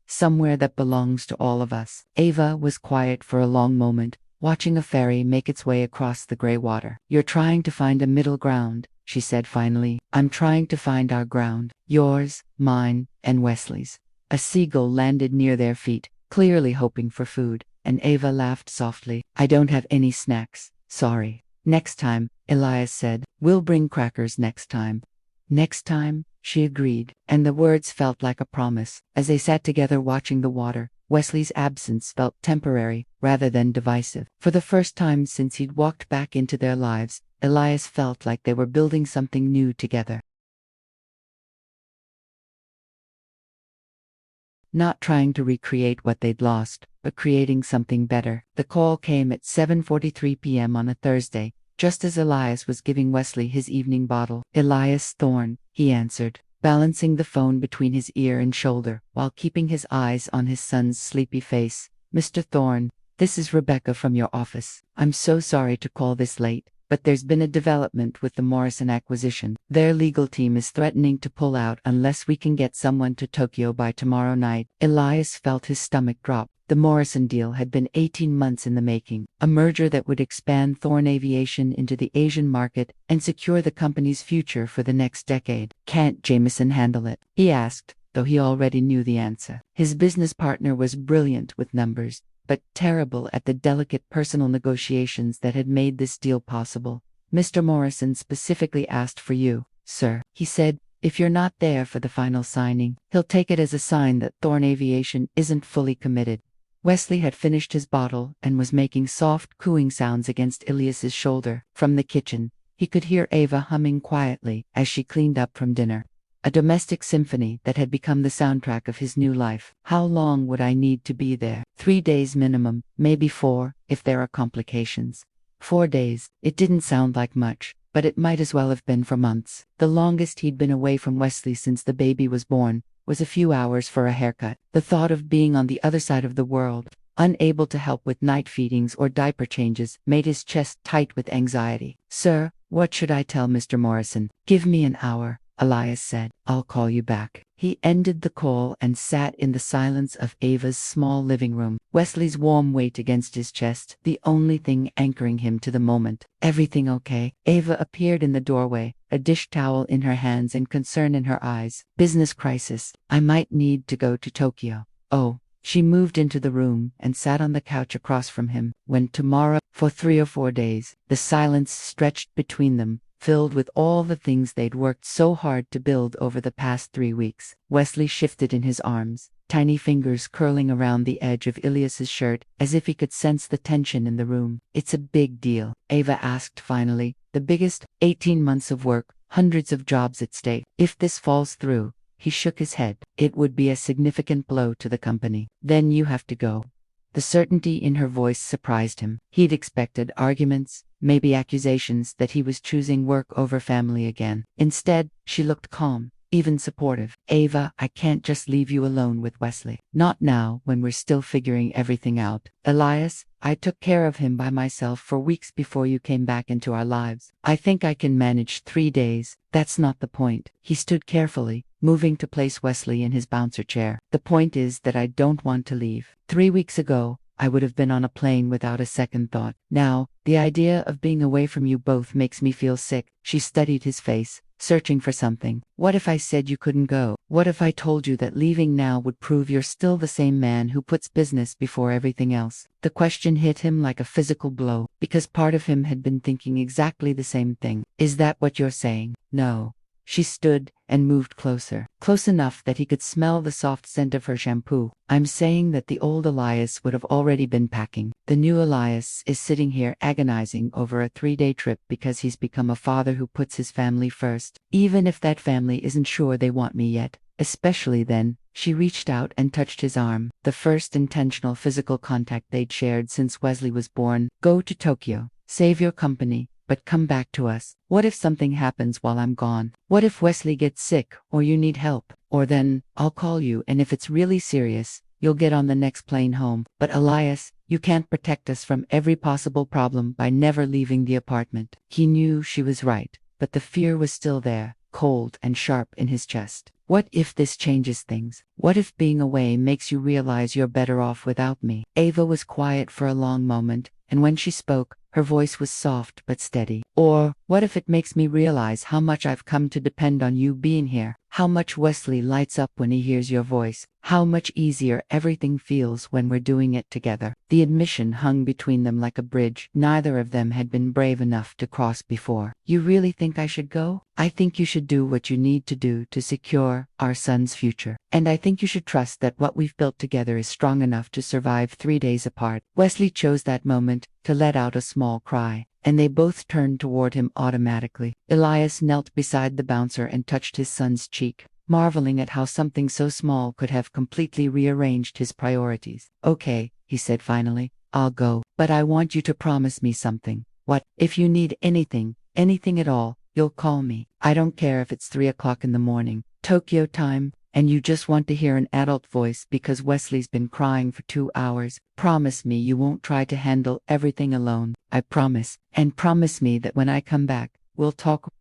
Somewhere that belongs to all of us." Ava was quiet for a long moment, watching a ferry make its way across the gray water. "You're trying to find a middle ground," she said finally. "I'm trying to find our ground. Yours, mine, and Wesley's." A seagull landed near their feet, clearly hoping for food, and Ava laughed softly. "I don't have any snacks, sorry." "Next time," Elias said. "We'll bring crackers next time." "Next time," she agreed, and the words felt like a promise. As they sat together watching the water, Wesley's absence felt temporary, rather than divisive. For the first time since he'd walked back into their lives, Elias felt like they were building something new together. Not trying to recreate what they'd lost, but creating something better. The call came at 7:43 p.m. on a Thursday, just as Elias was giving Wesley his evening bottle. "Elias Thorne," he answered, balancing the phone between his ear and shoulder, while keeping his eyes on his son's sleepy face. "Mr. Thorne, this is Rebecca from your office. I'm so sorry to call this late, but there's been a development with the Morrison acquisition. Their legal team is threatening to pull out unless we can get someone to Tokyo by tomorrow night." Elias felt his stomach drop. The Morrison deal had been 18 months in the making, a merger that would expand Thorne Aviation into the Asian market and secure the company's future for the next decade. "Can't Jameson handle it?" he asked, though he already knew the answer. His business partner was brilliant with numbers, but terrible at the delicate personal negotiations that had made this deal possible. "Mr. Morrison specifically asked for you, sir," he said. "If you're not there for the final signing, he'll take it as a sign that Thorne Aviation isn't fully committed." Wesley had finished his bottle and was making soft cooing sounds against Elias's shoulder. From the kitchen, he could hear Ava humming quietly as she cleaned up from dinner. a domestic symphony that had become the soundtrack of his new life. How long would I need to be there? 3 days minimum, maybe 4, if there are complications. 4 days. It didn't sound like much, but it might as well have been for months. The longest he'd been away from Wesley since the baby was born was a few hours for a haircut. The thought of being on the other side of the world, unable to help with night feedings or diaper changes, made his chest tight with anxiety. Sir, what should I tell Mr. Morrison? Give me an hour, Elias said. I'll call you back. He ended the call and sat in the silence of Ava's small living room, Wesley's warm weight against his chest, the only thing anchoring him to the moment. Everything okay? Ava appeared in the doorway, a dish towel in her hands and concern in her eyes. Business crisis. I might need to go to Tokyo. Oh. She moved into the room and sat on the couch across from him. When tomorrow, for 3 or 4 days, the silence stretched between them, filled with all the things they'd worked so hard to build over the past 3 weeks. Wesley shifted in his arms, tiny fingers curling around the edge of Elias's shirt, as if he could sense the tension in the room. It's a big deal, Ava asked finally. The biggest. 18 months of work, hundreds of jobs at stake. If this falls through, he shook his head. It would be a significant blow to the company. Then you have to go. The certainty in her voice surprised him. He'd expected arguments, maybe accusations that he was choosing work over family again. Instead, she looked calm, even supportive. Ava, I can't just leave you alone with Wesley. Not now, when we're still figuring everything out. Elias, I took care of him by myself for weeks before you came back into our lives. I think I can manage 3 days. That's not the point. He stood carefully, moving to place Wesley in his bouncer chair. The point is that I don't want to leave. 3 weeks ago, I would have been on a plane without a second thought. Now, the idea of being away from you both makes me feel sick. She studied his face, searching for something. What if I said you couldn't go? What if I told you that leaving now would prove you're still the same man who puts business before everything else? The question hit him like a physical blow, because part of him had been thinking exactly the same thing. Is that what you're saying? No. She stood and moved closer, close enough that he could smell the soft scent of her shampoo. I'm saying that the old Elias would have already been packing. The new Elias is sitting here agonizing over a 3-day trip because he's become a father who puts his family first, even if that family isn't sure they want me yet. Especially then. She reached out and touched his arm, the first intentional physical contact they'd shared since Wesley was born. Go to Tokyo, save your company, but come back to us. What if something happens while I'm gone? What if Wesley gets sick, or you need help? Or then, I'll call you, and if it's really serious, you'll get on the next plane home. But Elias, you can't protect us from every possible problem by never leaving the apartment. He knew she was right, but the fear was still there, cold and sharp in his chest. What if this changes things? What if being away makes you realize you're better off without me? Ava was quiet for a long moment, and when she spoke, her voice was soft but steady. Or, what if it makes me realize how much I've come to depend on you being here? How much Wesley lights up when he hears your voice? How much easier everything feels when we're doing it together? The admission hung between them like a bridge neither of them had been brave enough to cross before. You really think I should go? I think you should do what you need to do to secure our son's future. And I think you should trust that what we've built together is strong enough to survive 3 days apart. Wesley chose that moment to let out a small cry, and they both turned toward him automatically. Elias knelt beside the bouncer and touched his son's cheek, marveling at how something so small could have completely rearranged his priorities. Okay, he said finally, I'll go, but I want you to promise me something. What? If you need anything at all, you'll call me. I don't care if it's 3 o'clock in the morning, Tokyo time, and you just want to hear an adult voice because Wesley's been crying for 2 hours. Promise me you won't try to handle everything alone. I promise. And promise me that when I come back, we'll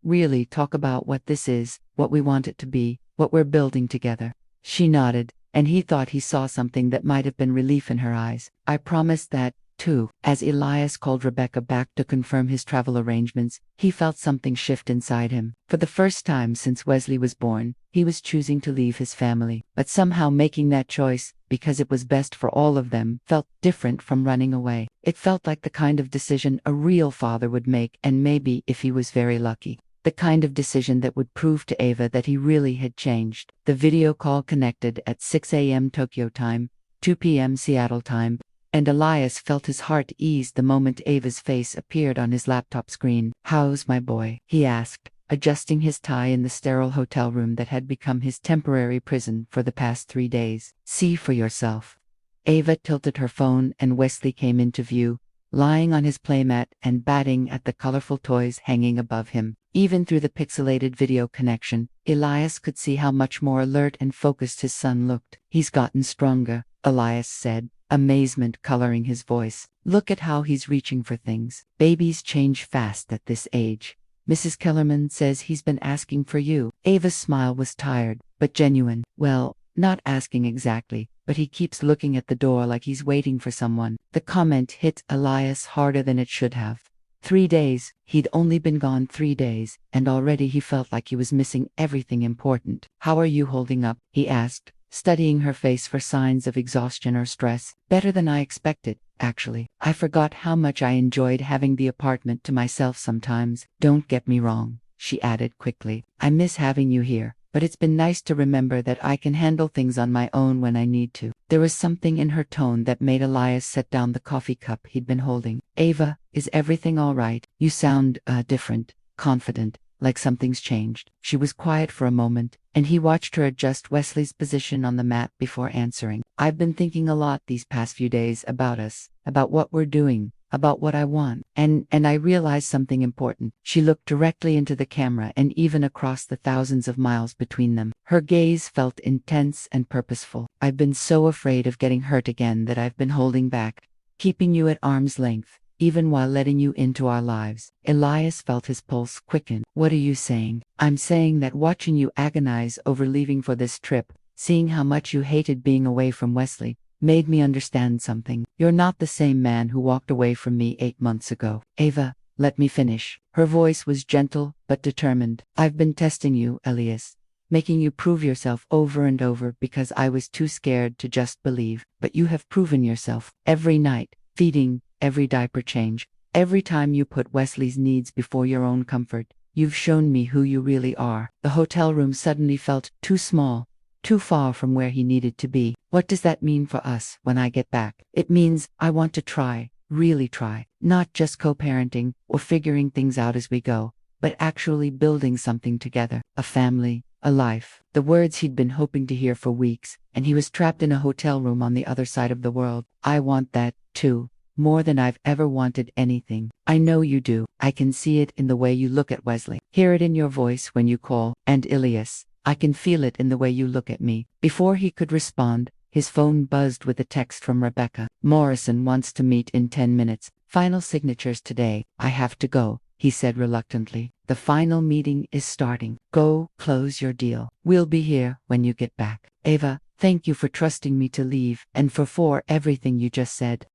really talk about what this is, what we want it to be, what we're building together. She nodded, and he thought he saw something that might have been relief in her eyes. I promise that, too. As Elias called Rebecca back to confirm his travel arrangements, he felt something shift inside him. For the first time since Wesley was born, he was choosing to leave his family, but somehow making that choice, because it was best for all of them, felt different from running away. It felt like the kind of decision a real father would make, and maybe, if he was very lucky, the kind of decision that would prove to Ava that he really had changed. The video call connected at 6 a.m. Tokyo time, 2 p.m. Seattle time, and Elias felt his heart ease the moment Ava's face appeared on his laptop screen. How's my boy? He asked, adjusting his tie in the sterile hotel room that had become his temporary prison for the past 3 days. See for yourself. Ava tilted her phone and Wesley came into view, lying on his playmat and batting at the colorful toys hanging above him. Even through the pixelated video connection, Elias could see how much more alert and focused his son looked. He's gotten stronger, Elias said, amazement coloring his voice. Look at how he's reaching for things. Babies change fast at this age. Mrs. Kellerman says he's been asking for you. Ava's smile was tired, but genuine. Well, not asking exactly, but he keeps looking at the door like he's waiting for someone. The comment hit Elias harder than it should have. 3 days, he'd only been gone 3 days, and already he felt like he was missing everything important. How are you holding up? He asked, studying her face for signs of exhaustion or stress. Better than I expected, actually. I forgot how much I enjoyed having the apartment to myself sometimes. Don't get me wrong, she added quickly. I miss having you here, but it's been nice to remember that I can handle things on my own when I need to. There was something in her tone that made Elias set down the coffee cup he'd been holding. Ava, is everything all right? You sound, different, confident, like something's changed. She was quiet for a moment, and he watched her adjust Wesley's position on the mat before answering. I've been thinking a lot these past few days about us, about what we're doing, about what I want, and I realized something important. She looked directly into the camera and even across the thousands of miles between them. Her gaze felt intense and purposeful. I've been so afraid of getting hurt again that I've been holding back, keeping you at arm's length, even while letting you into our lives. Elias felt his pulse quicken. What are you saying? I'm saying that watching you agonize over leaving for this trip, seeing how much you hated being away from Wesley, made me understand something. You're not the same man who walked away from me 8 months ago. Ava, let me finish. Her voice was gentle but determined. I've been testing you, Elias, making you prove yourself over and over because I was too scared to just believe. But you have proven yourself. Every night, feeding, every diaper change, every time you put Wesley's needs before your own comfort, you've shown me who you really are. The hotel room suddenly felt too small, too far from where he needed to be. What does that mean for us when I get back? It means I want to try, really try, not just co-parenting or figuring things out as we go, but actually building something together, a family, a life. The words he'd been hoping to hear for weeks, and he was trapped in a hotel room on the other side of the world. I want that, too. More than I've ever wanted anything. I know you do. I can see it in the way you look at Wesley. Hear it in your voice when you call. And Elias, I can feel it in the way you look at me. Before he could respond, his phone buzzed with a text from Rebecca. Morrison wants to meet in 10 minutes. Final signatures today. I have to go, he said reluctantly. The final meeting is starting. Go close your deal. We'll be here when you get back. Ava, thank you for trusting me to leave and for everything you just said.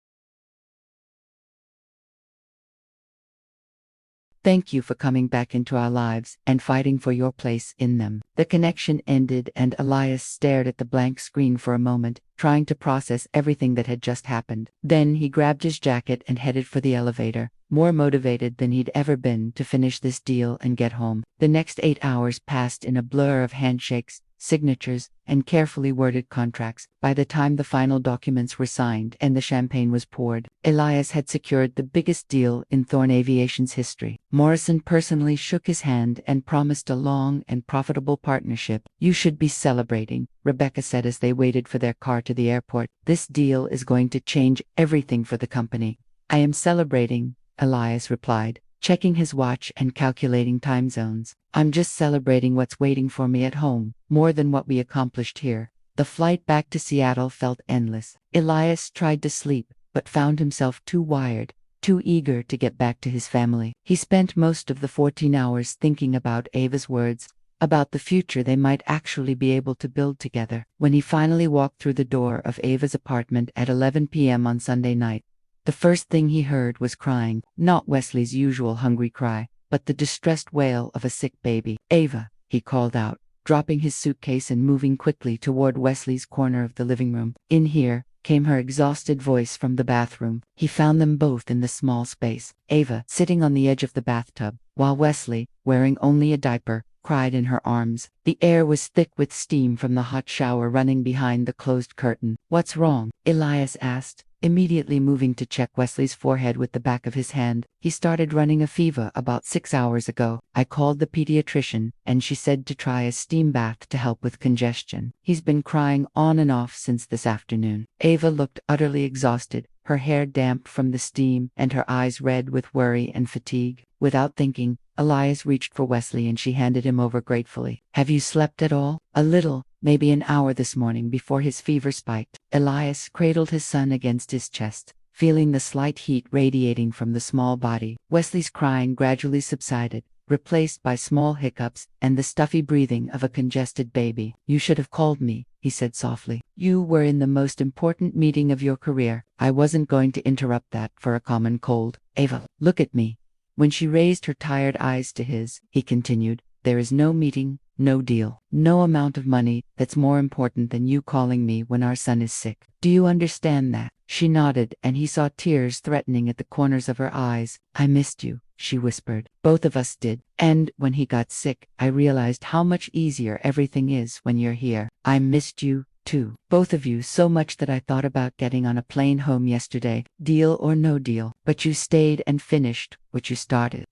Thank you for coming back into our lives and fighting for your place in them. The connection ended and Elias stared at the blank screen for a moment, trying to process everything that had just happened. Then he grabbed his jacket and headed for the elevator, more motivated than he'd ever been to finish this deal and get home. The next 8 hours passed in a blur of handshakes, signatures, and carefully worded contracts. By the time the final documents were signed and the champagne was poured, Elias had secured the biggest deal in Thorne Aviation's history. Morrison personally shook his hand and promised a long and profitable partnership. You should be celebrating, Rebecca said as they waited for their car to the airport. This deal is going to change everything for the company. I am celebrating, Elias replied, checking his watch and calculating time zones. I'm just celebrating what's waiting for me at home, more than what we accomplished here. The flight back to Seattle felt endless. Elias tried to sleep, but found himself too wired, too eager to get back to his family. He spent most of the 14 hours thinking about Ava's words, about the future they might actually be able to build together. When he finally walked through the door of Ava's apartment at 11 p.m. on Sunday night, the first thing he heard was crying, not Wesley's usual hungry cry, but the distressed wail of a sick baby. Ava, he called out, dropping his suitcase and moving quickly toward Wesley's corner of the living room. In here, came her exhausted voice from the bathroom. He found them both in the small space. Ava, sitting on the edge of the bathtub, while Wesley, wearing only a diaper, cried in her arms. The air was thick with steam from the hot shower running behind the closed curtain. What's wrong? Elias asked, immediately moving to check Wesley's forehead with the back of his hand. He started running a fever about 6 hours ago. I called the pediatrician, and she said to try a steam bath to help with congestion. He's been crying on and off since this afternoon. Ava looked utterly exhausted, her hair damp from the steam and her eyes red with worry and fatigue. Without thinking, Elias reached for Wesley and she handed him over gratefully. Have you slept at all? A little, maybe an hour this morning before his fever spiked. Elias cradled his son against his chest, feeling the slight heat radiating from the small body. Wesley's crying gradually subsided, replaced by small hiccups and the stuffy breathing of a congested baby. You should have called me, he said softly. You were in the most important meeting of your career. I wasn't going to interrupt that for a common cold. Ava, look at me. When she raised her tired eyes to his, he continued, there is no meeting, no deal, no amount of money that's more important than you calling me when our son is sick. Do you understand that? She nodded, and he saw tears threatening at the corners of her eyes. I missed you, she whispered. Both of us did. And when he got sick, I realized how much easier everything is when you're here. I missed you, too. Both of you so much that I thought about getting on a plane home yesterday, deal or no deal. But you stayed and finished what you started.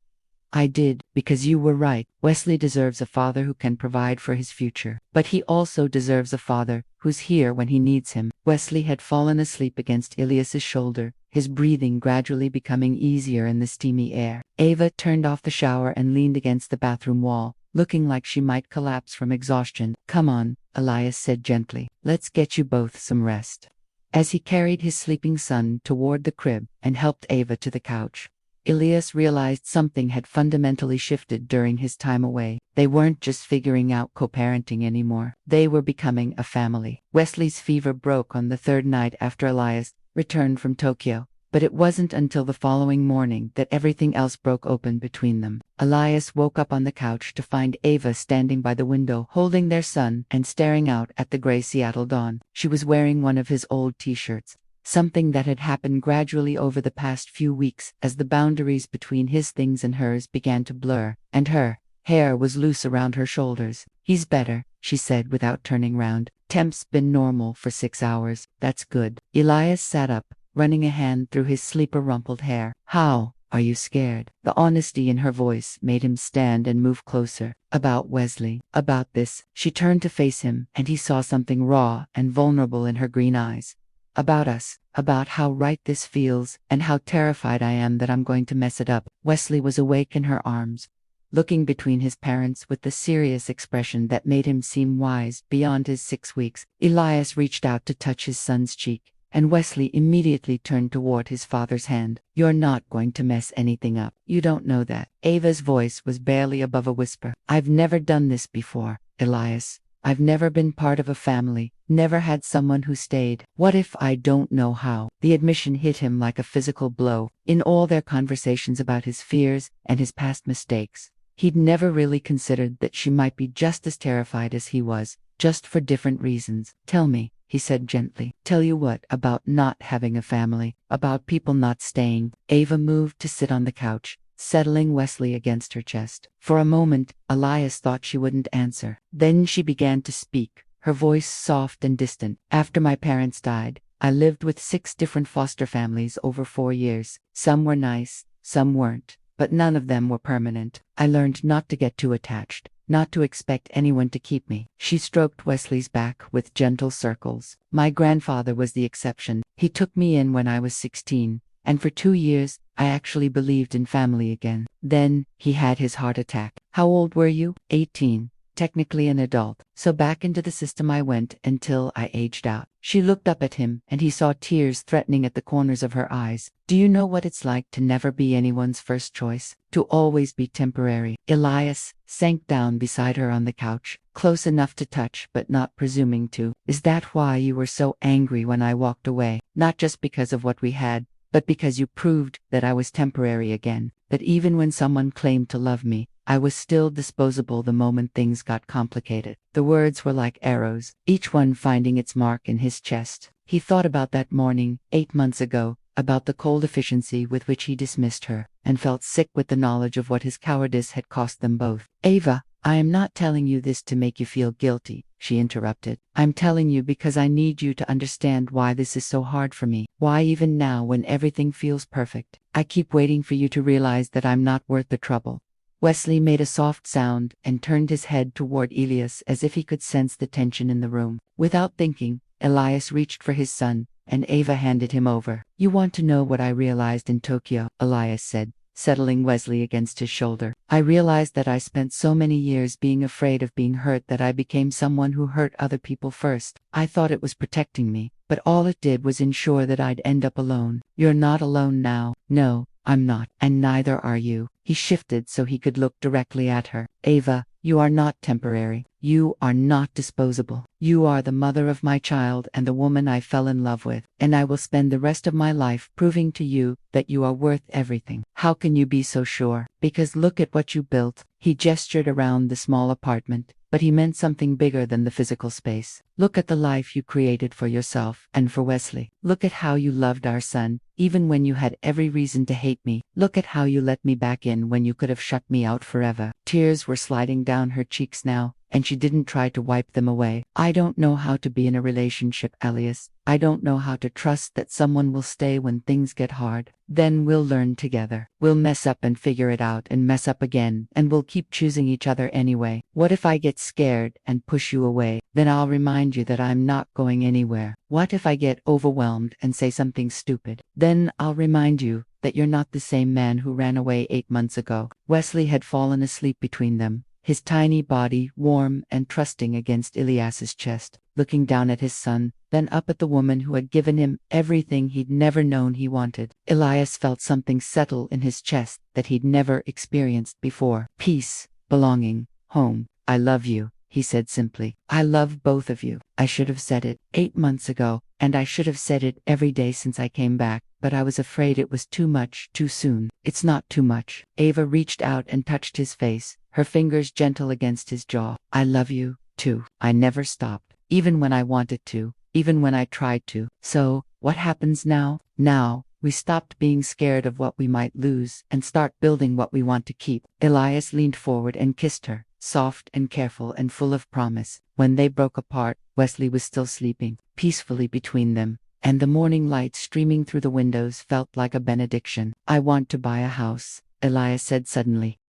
I did, because you were right. Wesley deserves a father who can provide for his future. But he also deserves a father who's here when he needs him. Wesley had fallen asleep against Elias's shoulder, his breathing gradually becoming easier in the steamy air. Ava turned off the shower and leaned against the bathroom wall, looking like she might collapse from exhaustion. Come on, Elias said gently. Let's get you both some rest. As he carried his sleeping son toward the crib and helped Ava to the couch, Elias realized something had fundamentally shifted during his time away. They weren't just figuring out co-parenting anymore. They were becoming a family. Wesley's fever broke on the third night after Elias returned from Tokyo, but it wasn't until the following morning that everything else broke open between them. Elias woke up on the couch to find Ava standing by the window holding their son and staring out at the gray Seattle dawn. She was wearing one of his old t-shirts. Something that had happened gradually over the past few weeks as the boundaries between his things and hers began to blur, and her hair was loose around her shoulders. He's better, she said without turning round. Temp's been normal for 6 hours. That's good. Elias sat up, running a hand through his sleeper-rumpled hair. How? Are you scared? The honesty in her voice made him stand and move closer. About Wesley. About this. She turned to face him, and he saw something raw and vulnerable in her green eyes. About us, about how right this feels, and how terrified I am that I'm going to mess it up. Wesley was awake in her arms, looking between his parents with the serious expression that made him seem wise beyond his 6 weeks. Elias reached out to touch his son's cheek, and Wesley immediately turned toward his father's hand. You're not going to mess anything up. You don't know that. Ava's voice was barely above a whisper. I've never done this before, Elias. I've never been part of a family, never had someone who stayed. What if I don't know how? The admission hit him like a physical blow. In all their conversations about his fears and his past mistakes, he'd never really considered that she might be just as terrified as he was, just for different reasons. Tell me, he said gently. Tell you what about not having a family, about people not staying. Ava moved to sit on the couch, settling Wesley against her chest. For a moment, Elias thought she wouldn't answer. Then she began to speak, her voice soft and distant. After my parents died, I lived with 6 different foster families over 4 years. Some were nice, some weren't, but none of them were permanent. I learned not to get too attached, not to expect anyone to keep me. She stroked Wesley's back with gentle circles. My grandfather was the exception. He took me in when I was 16. And for 2 years, I actually believed in family again. Then, he had his heart attack. How old were you? 18. Technically an adult. So back into the system I went until I aged out. She looked up at him, and he saw tears threatening at the corners of her eyes. Do you know what it's like to never be anyone's first choice? To always be temporary? Elias sank down beside her on the couch, close enough to touch but not presuming to. Is that why you were so angry when I walked away? Not just because of what we had, but because you proved that I was temporary again, that even when someone claimed to love me, I was still disposable the moment things got complicated. The words were like arrows, each one finding its mark in his chest. He thought about that morning, 8 months ago, about the cold efficiency with which he dismissed her, and felt sick with the knowledge of what his cowardice had cost them both. Ava, I am not telling you this to make you feel guilty, she interrupted. I'm telling you because I need you to understand why this is so hard for me. Why even now when everything feels perfect, I keep waiting for you to realize that I'm not worth the trouble. Wesley made a soft sound and turned his head toward Elias as if he could sense the tension in the room. Without thinking, Elias reached for his son, and Ava handed him over. You want to know what I realized in Tokyo, Elias said, settling Wesley against his shoulder. I realized that I spent so many years being afraid of being hurt that I became someone who hurt other people first. I thought it was protecting me, but all it did was ensure that I'd end up alone. You're not alone now. No, I'm not, and neither are you. He shifted so he could look directly at her. Ava, you are not temporary. You are not disposable. You are the mother of my child and the woman I fell in love with, and I will spend the rest of my life proving to you that you are worth everything. How can you be so sure? Because look at what you built. He gestured around the small apartment, but he meant something bigger than the physical space. Look at the life you created for yourself and for Wesley. Look at how you loved our son, even when you had every reason to hate me. Look at how you let me back in when you could have shut me out forever. Tears were sliding down her cheeks now, and she didn't try to wipe them away. I don't know how to be in a relationship, Elias. I don't know how to trust that someone will stay when things get hard. Then we'll learn together. We'll mess up and figure it out and mess up again, and we'll keep choosing each other anyway. What if I get scared and push you away? Then I'll remind you that I'm not going anywhere. What if I get overwhelmed and say something stupid? Then I'll remind you that you're not the same man who ran away 8 months ago. Wesley had fallen asleep between them, his tiny body warm and trusting against Elias's chest, looking down at his son, then up at the woman who had given him everything he'd never known he wanted. Elias felt something settle in his chest that he'd never experienced before. Peace, belonging, home. I love you, he said simply. I love both of you. I should have said it 8 months ago, and I should have said it every day since I came back, but I was afraid it was too much, too soon. It's not too much. Ava reached out and touched his face, her fingers gentle against his jaw. I love you, too. I never stopped, even when I wanted to, even when I tried to. So, what happens now? Now, we stopped being scared of what we might lose and start building what we want to keep. Elias leaned forward and kissed her, soft and careful and full of promise. When they broke apart, Wesley was still sleeping, peacefully between them, and the morning light streaming through the windows felt like a benediction. I want to buy a house, Elias said suddenly.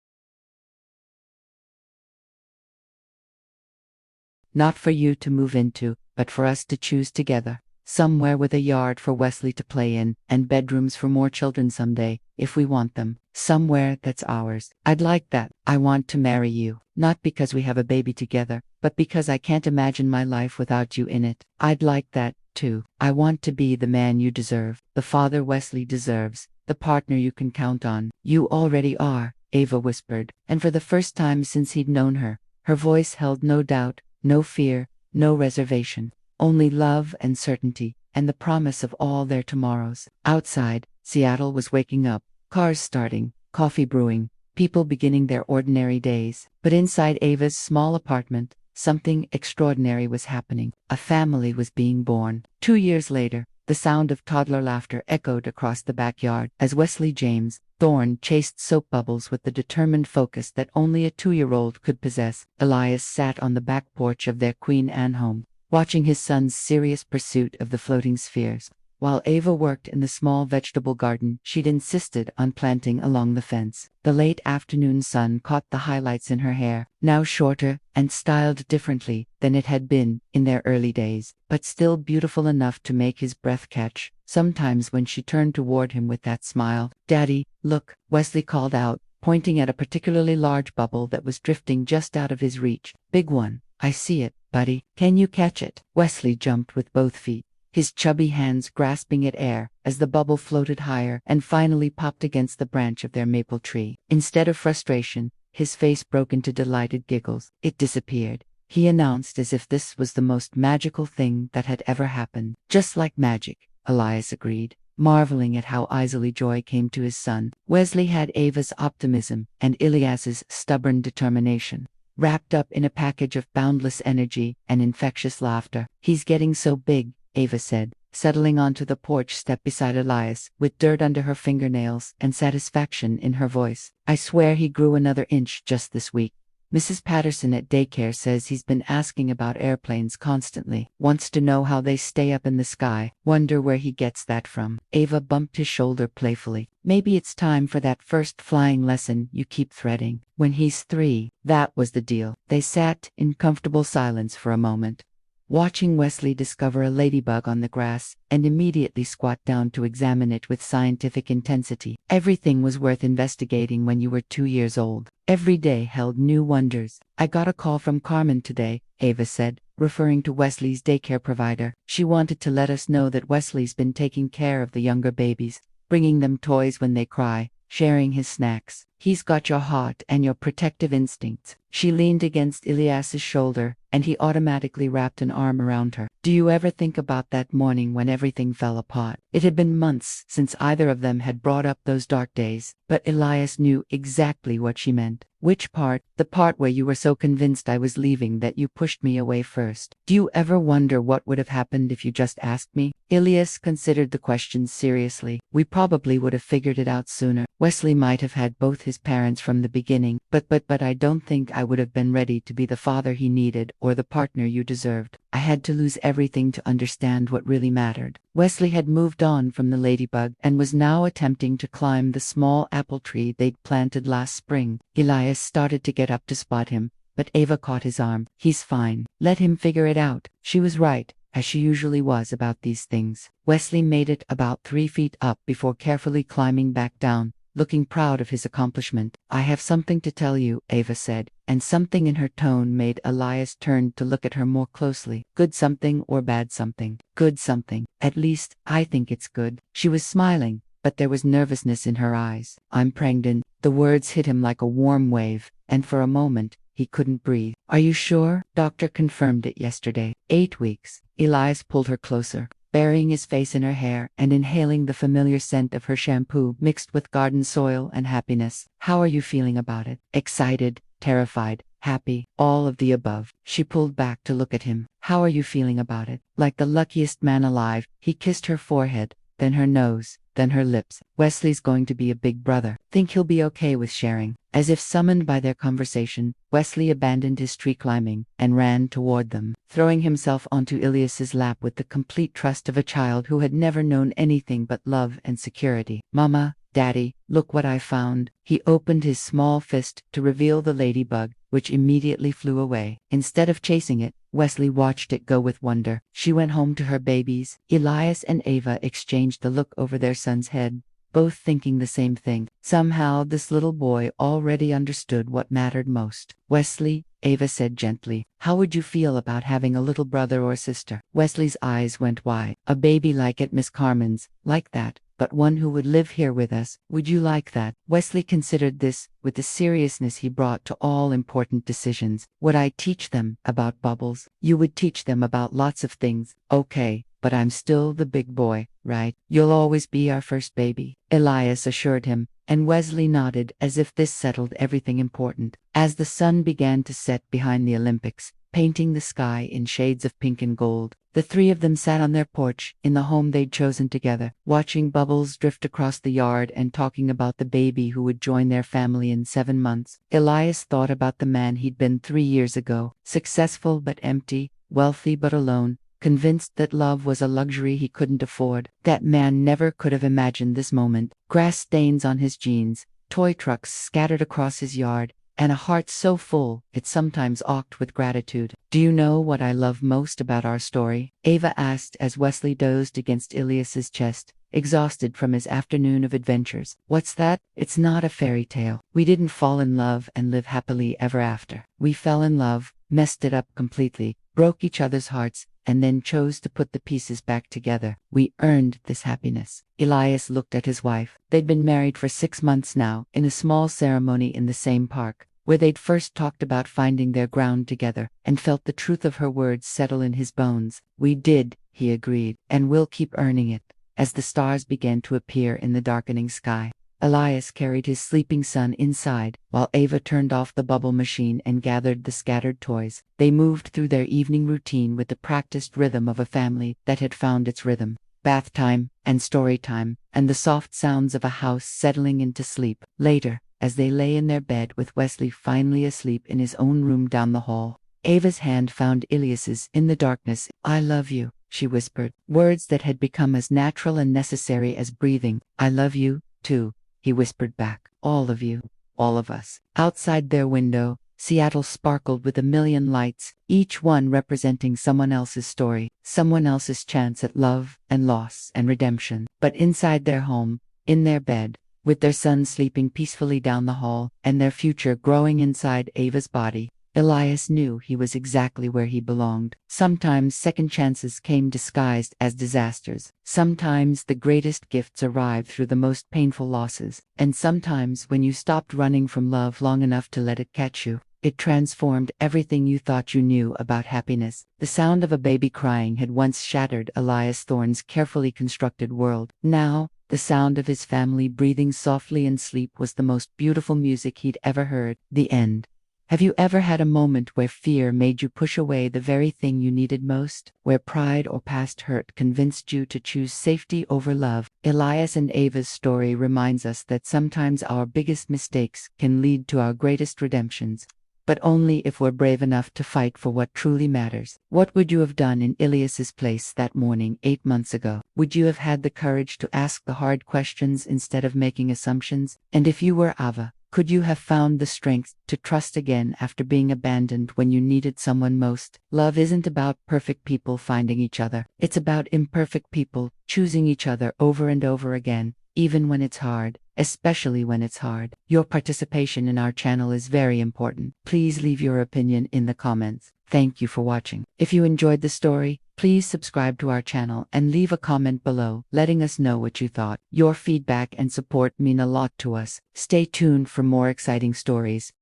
Not for you to move into, but for us to choose together. Somewhere with a yard for Wesley to play in, and bedrooms for more children someday, if we want them. Somewhere that's ours. I'd like that. I want to marry you. Not because we have a baby together, but because I can't imagine my life without you in it. I'd like that, too. I want to be the man you deserve, the father Wesley deserves, the partner you can count on. You already are, Ava whispered, and for the first time since he'd known her, her voice held no doubt, no fear, no reservation. Only love and certainty, and the promise of all their tomorrows. Outside, Seattle was waking up, cars starting, coffee brewing, people beginning their ordinary days. But inside Ava's small apartment, something extraordinary was happening. A family was being born. 2 years later, the sound of toddler laughter echoed across the backyard as Wesley James Thorne chased soap bubbles with the determined focus that only a 2-year-old could possess. Elias sat on the back porch of their Queen Anne home, watching his son's serious pursuit of the floating spheres, while Ava worked in the small vegetable garden she'd insisted on planting along the fence. The late afternoon sun caught the highlights in her hair, now shorter and styled differently than it had been in their early days, but still beautiful enough to make his breath catch, sometimes when she turned toward him with that smile. Daddy, look, Wesley called out, pointing at a particularly large bubble that was drifting just out of his reach. Big one. I see it, buddy. Can you catch it? Wesley jumped with both feet, his chubby hands grasping at air as the bubble floated higher and finally popped against the branch of their maple tree. Instead of frustration, his face broke into delighted giggles. It disappeared, he announced as if this was the most magical thing that had ever happened. Just like magic, Elias agreed, marveling at how easily joy came to his son. Wesley had Ava's optimism and Elias's stubborn determination, wrapped up in a package of boundless energy and infectious laughter. He's getting so big, Ava said, settling onto the porch step beside Elias, with dirt under her fingernails and satisfaction in her voice. I swear he grew another inch just this week. Mrs. Patterson at daycare says he's been asking about airplanes constantly, wants to know how they stay up in the sky, wonder where he gets that from. Ava bumped his shoulder playfully. Maybe it's time for that first flying lesson you keep threading. When he's 3, that was the deal. They sat in comfortable silence for a moment, watching Wesley discover a ladybug on the grass and immediately squat down to examine it with scientific intensity. Everything was worth investigating when you were 2 years old. Every day held new wonders. I got a call from Carmen today, Ava said, referring to Wesley's daycare provider. She wanted to let us know that Wesley's been taking care of the younger babies, bringing them toys when they cry, sharing his snacks. He's got your heart and your protective instincts. She leaned against Elias's shoulder, and he automatically wrapped an arm around her. Do you ever think about that morning when everything fell apart? It had been months since either of them had brought up those dark days, but Elias knew exactly what she meant. Which part? The part where you were so convinced I was leaving that you pushed me away first. Do you ever wonder what would have happened if you just asked me? Elias considered the question seriously. We probably would have figured it out sooner. Wesley might have had both his parents from the beginning, but I don't think I would have been ready to be the father he needed or the partner you deserved. I had to lose everything to understand what really mattered. Wesley had moved on from the ladybug and was now attempting to climb the small apple tree they'd planted last spring. Elias started to get up to spot him, but Ava caught his arm. He's fine. Let him figure it out. She was right, as she usually was about these things. Wesley made it about 3 feet up before carefully climbing back down, looking proud of his accomplishment. I have something to tell you, Ava said, and something in her tone made Elias turn to look at her more closely. Good something or bad something? Good something. At least, I think it's good. She was smiling, but there was nervousness in her eyes. I'm pregnant. The words hit him like a warm wave, and for a moment, he couldn't breathe. Are you sure? Doctor confirmed it yesterday. 8 weeks. Elias pulled her closer, burying his face in her hair and inhaling the familiar scent of her shampoo mixed with garden soil and happiness. How are you feeling about it? Excited, terrified, happy, all of the above. She pulled back to look at him. How are you feeling about it? Like the luckiest man alive. He kissed her forehead, then her nose, then her lips. Wesley's going to be a big brother. Think he'll be okay with sharing? As if summoned by their conversation, Wesley abandoned his tree climbing and ran toward them, throwing himself onto Elias's lap with the complete trust of a child who had never known anything but love and security. Mama, Daddy, look what I found. He opened his small fist to reveal the ladybug, which immediately flew away. Instead of chasing it, Wesley watched it go with wonder. She went home to her babies. Elias and Ava exchanged a look over their son's head, both thinking the same thing. Somehow this little boy already understood what mattered most. Wesley, Ava said gently, how would you feel about having a little brother or sister? Wesley's eyes went wide. A baby like at Miss Carmen's, like that, but one who would live here with us. Would you like that? Wesley considered this with the seriousness he brought to all important decisions. Would I teach them about bubbles? You would teach them about lots of things. Okay, but I'm still the big boy, right? You'll always be our first baby, Elias assured him, and Wesley nodded as if this settled everything important. As the sun began to set behind the Olympics, painting the sky in shades of pink and gold, the three of them sat on their porch, in the home they'd chosen together, watching bubbles drift across the yard and talking about the baby who would join their family in 7 months. Elias thought about the man he'd been 3 years ago, successful but empty, wealthy but alone, convinced that love was a luxury he couldn't afford. That man never could have imagined this moment. Grass stains on his jeans, toy trucks scattered across his yard, and a heart so full it sometimes ached with gratitude. Do you know what I love most about our story? Ava asked as Wesley dozed against Elias's chest, exhausted from his afternoon of adventures. What's that? It's not a fairy tale. We didn't fall in love and live happily ever after. We fell in love, messed it up completely, broke each other's hearts, and then chose to put the pieces back together. We earned this happiness. Elias looked at his wife. They'd been married for 6 months now, in a small ceremony in the same park, where they'd first talked about finding their ground together, and felt the truth of her words settle in his bones. We did, he agreed, and we'll keep earning it. As the stars began to appear in the darkening sky, Elias carried his sleeping son inside, while Ava turned off the bubble machine and gathered the scattered toys. They moved through their evening routine with the practiced rhythm of a family that had found its rhythm. Bath time, and story time, and the soft sounds of a house settling into sleep. Later, as they lay in their bed with Wesley finally asleep in his own room down the hall. Ava's hand found Elias's in the darkness. "I love you," she whispered, words that had become as natural and necessary as breathing. "I love you, too," he whispered back. "All of you. All of us." Outside their window, Seattle sparkled with a million lights, each one representing someone else's story, someone else's chance at love and loss and redemption. But inside their home, in their bed, with their son sleeping peacefully down the hall, and their future growing inside Ava's body, Elias knew he was exactly where he belonged. Sometimes second chances came disguised as disasters. Sometimes the greatest gifts arrived through the most painful losses. And sometimes when you stopped running from love long enough to let it catch you, it transformed everything you thought you knew about happiness. The sound of a baby crying had once shattered Elias Thorne's carefully constructed world. Now, the sound of his family breathing softly in sleep was the most beautiful music he'd ever heard. The end. Have you ever had a moment where fear made you push away the very thing you needed most? Where pride or past hurt convinced you to choose safety over love? Elias and Ava's story reminds us that sometimes our biggest mistakes can lead to our greatest redemptions, but only if we're brave enough to fight for what truly matters. What would you have done in Elias's place that morning 8 months ago? Would you have had the courage to ask the hard questions instead of making assumptions? And if you were Ava, could you have found the strength to trust again after being abandoned when you needed someone most? Love isn't about perfect people finding each other. It's about imperfect people choosing each other over and over again, even when it's hard, especially when it's hard. Your participation in our channel is very important. Please leave your opinion in the comments. Thank you for watching. If you enjoyed the story, please subscribe to our channel and leave a comment below, letting us know what you thought. Your feedback and support mean a lot to us. Stay tuned for more exciting stories.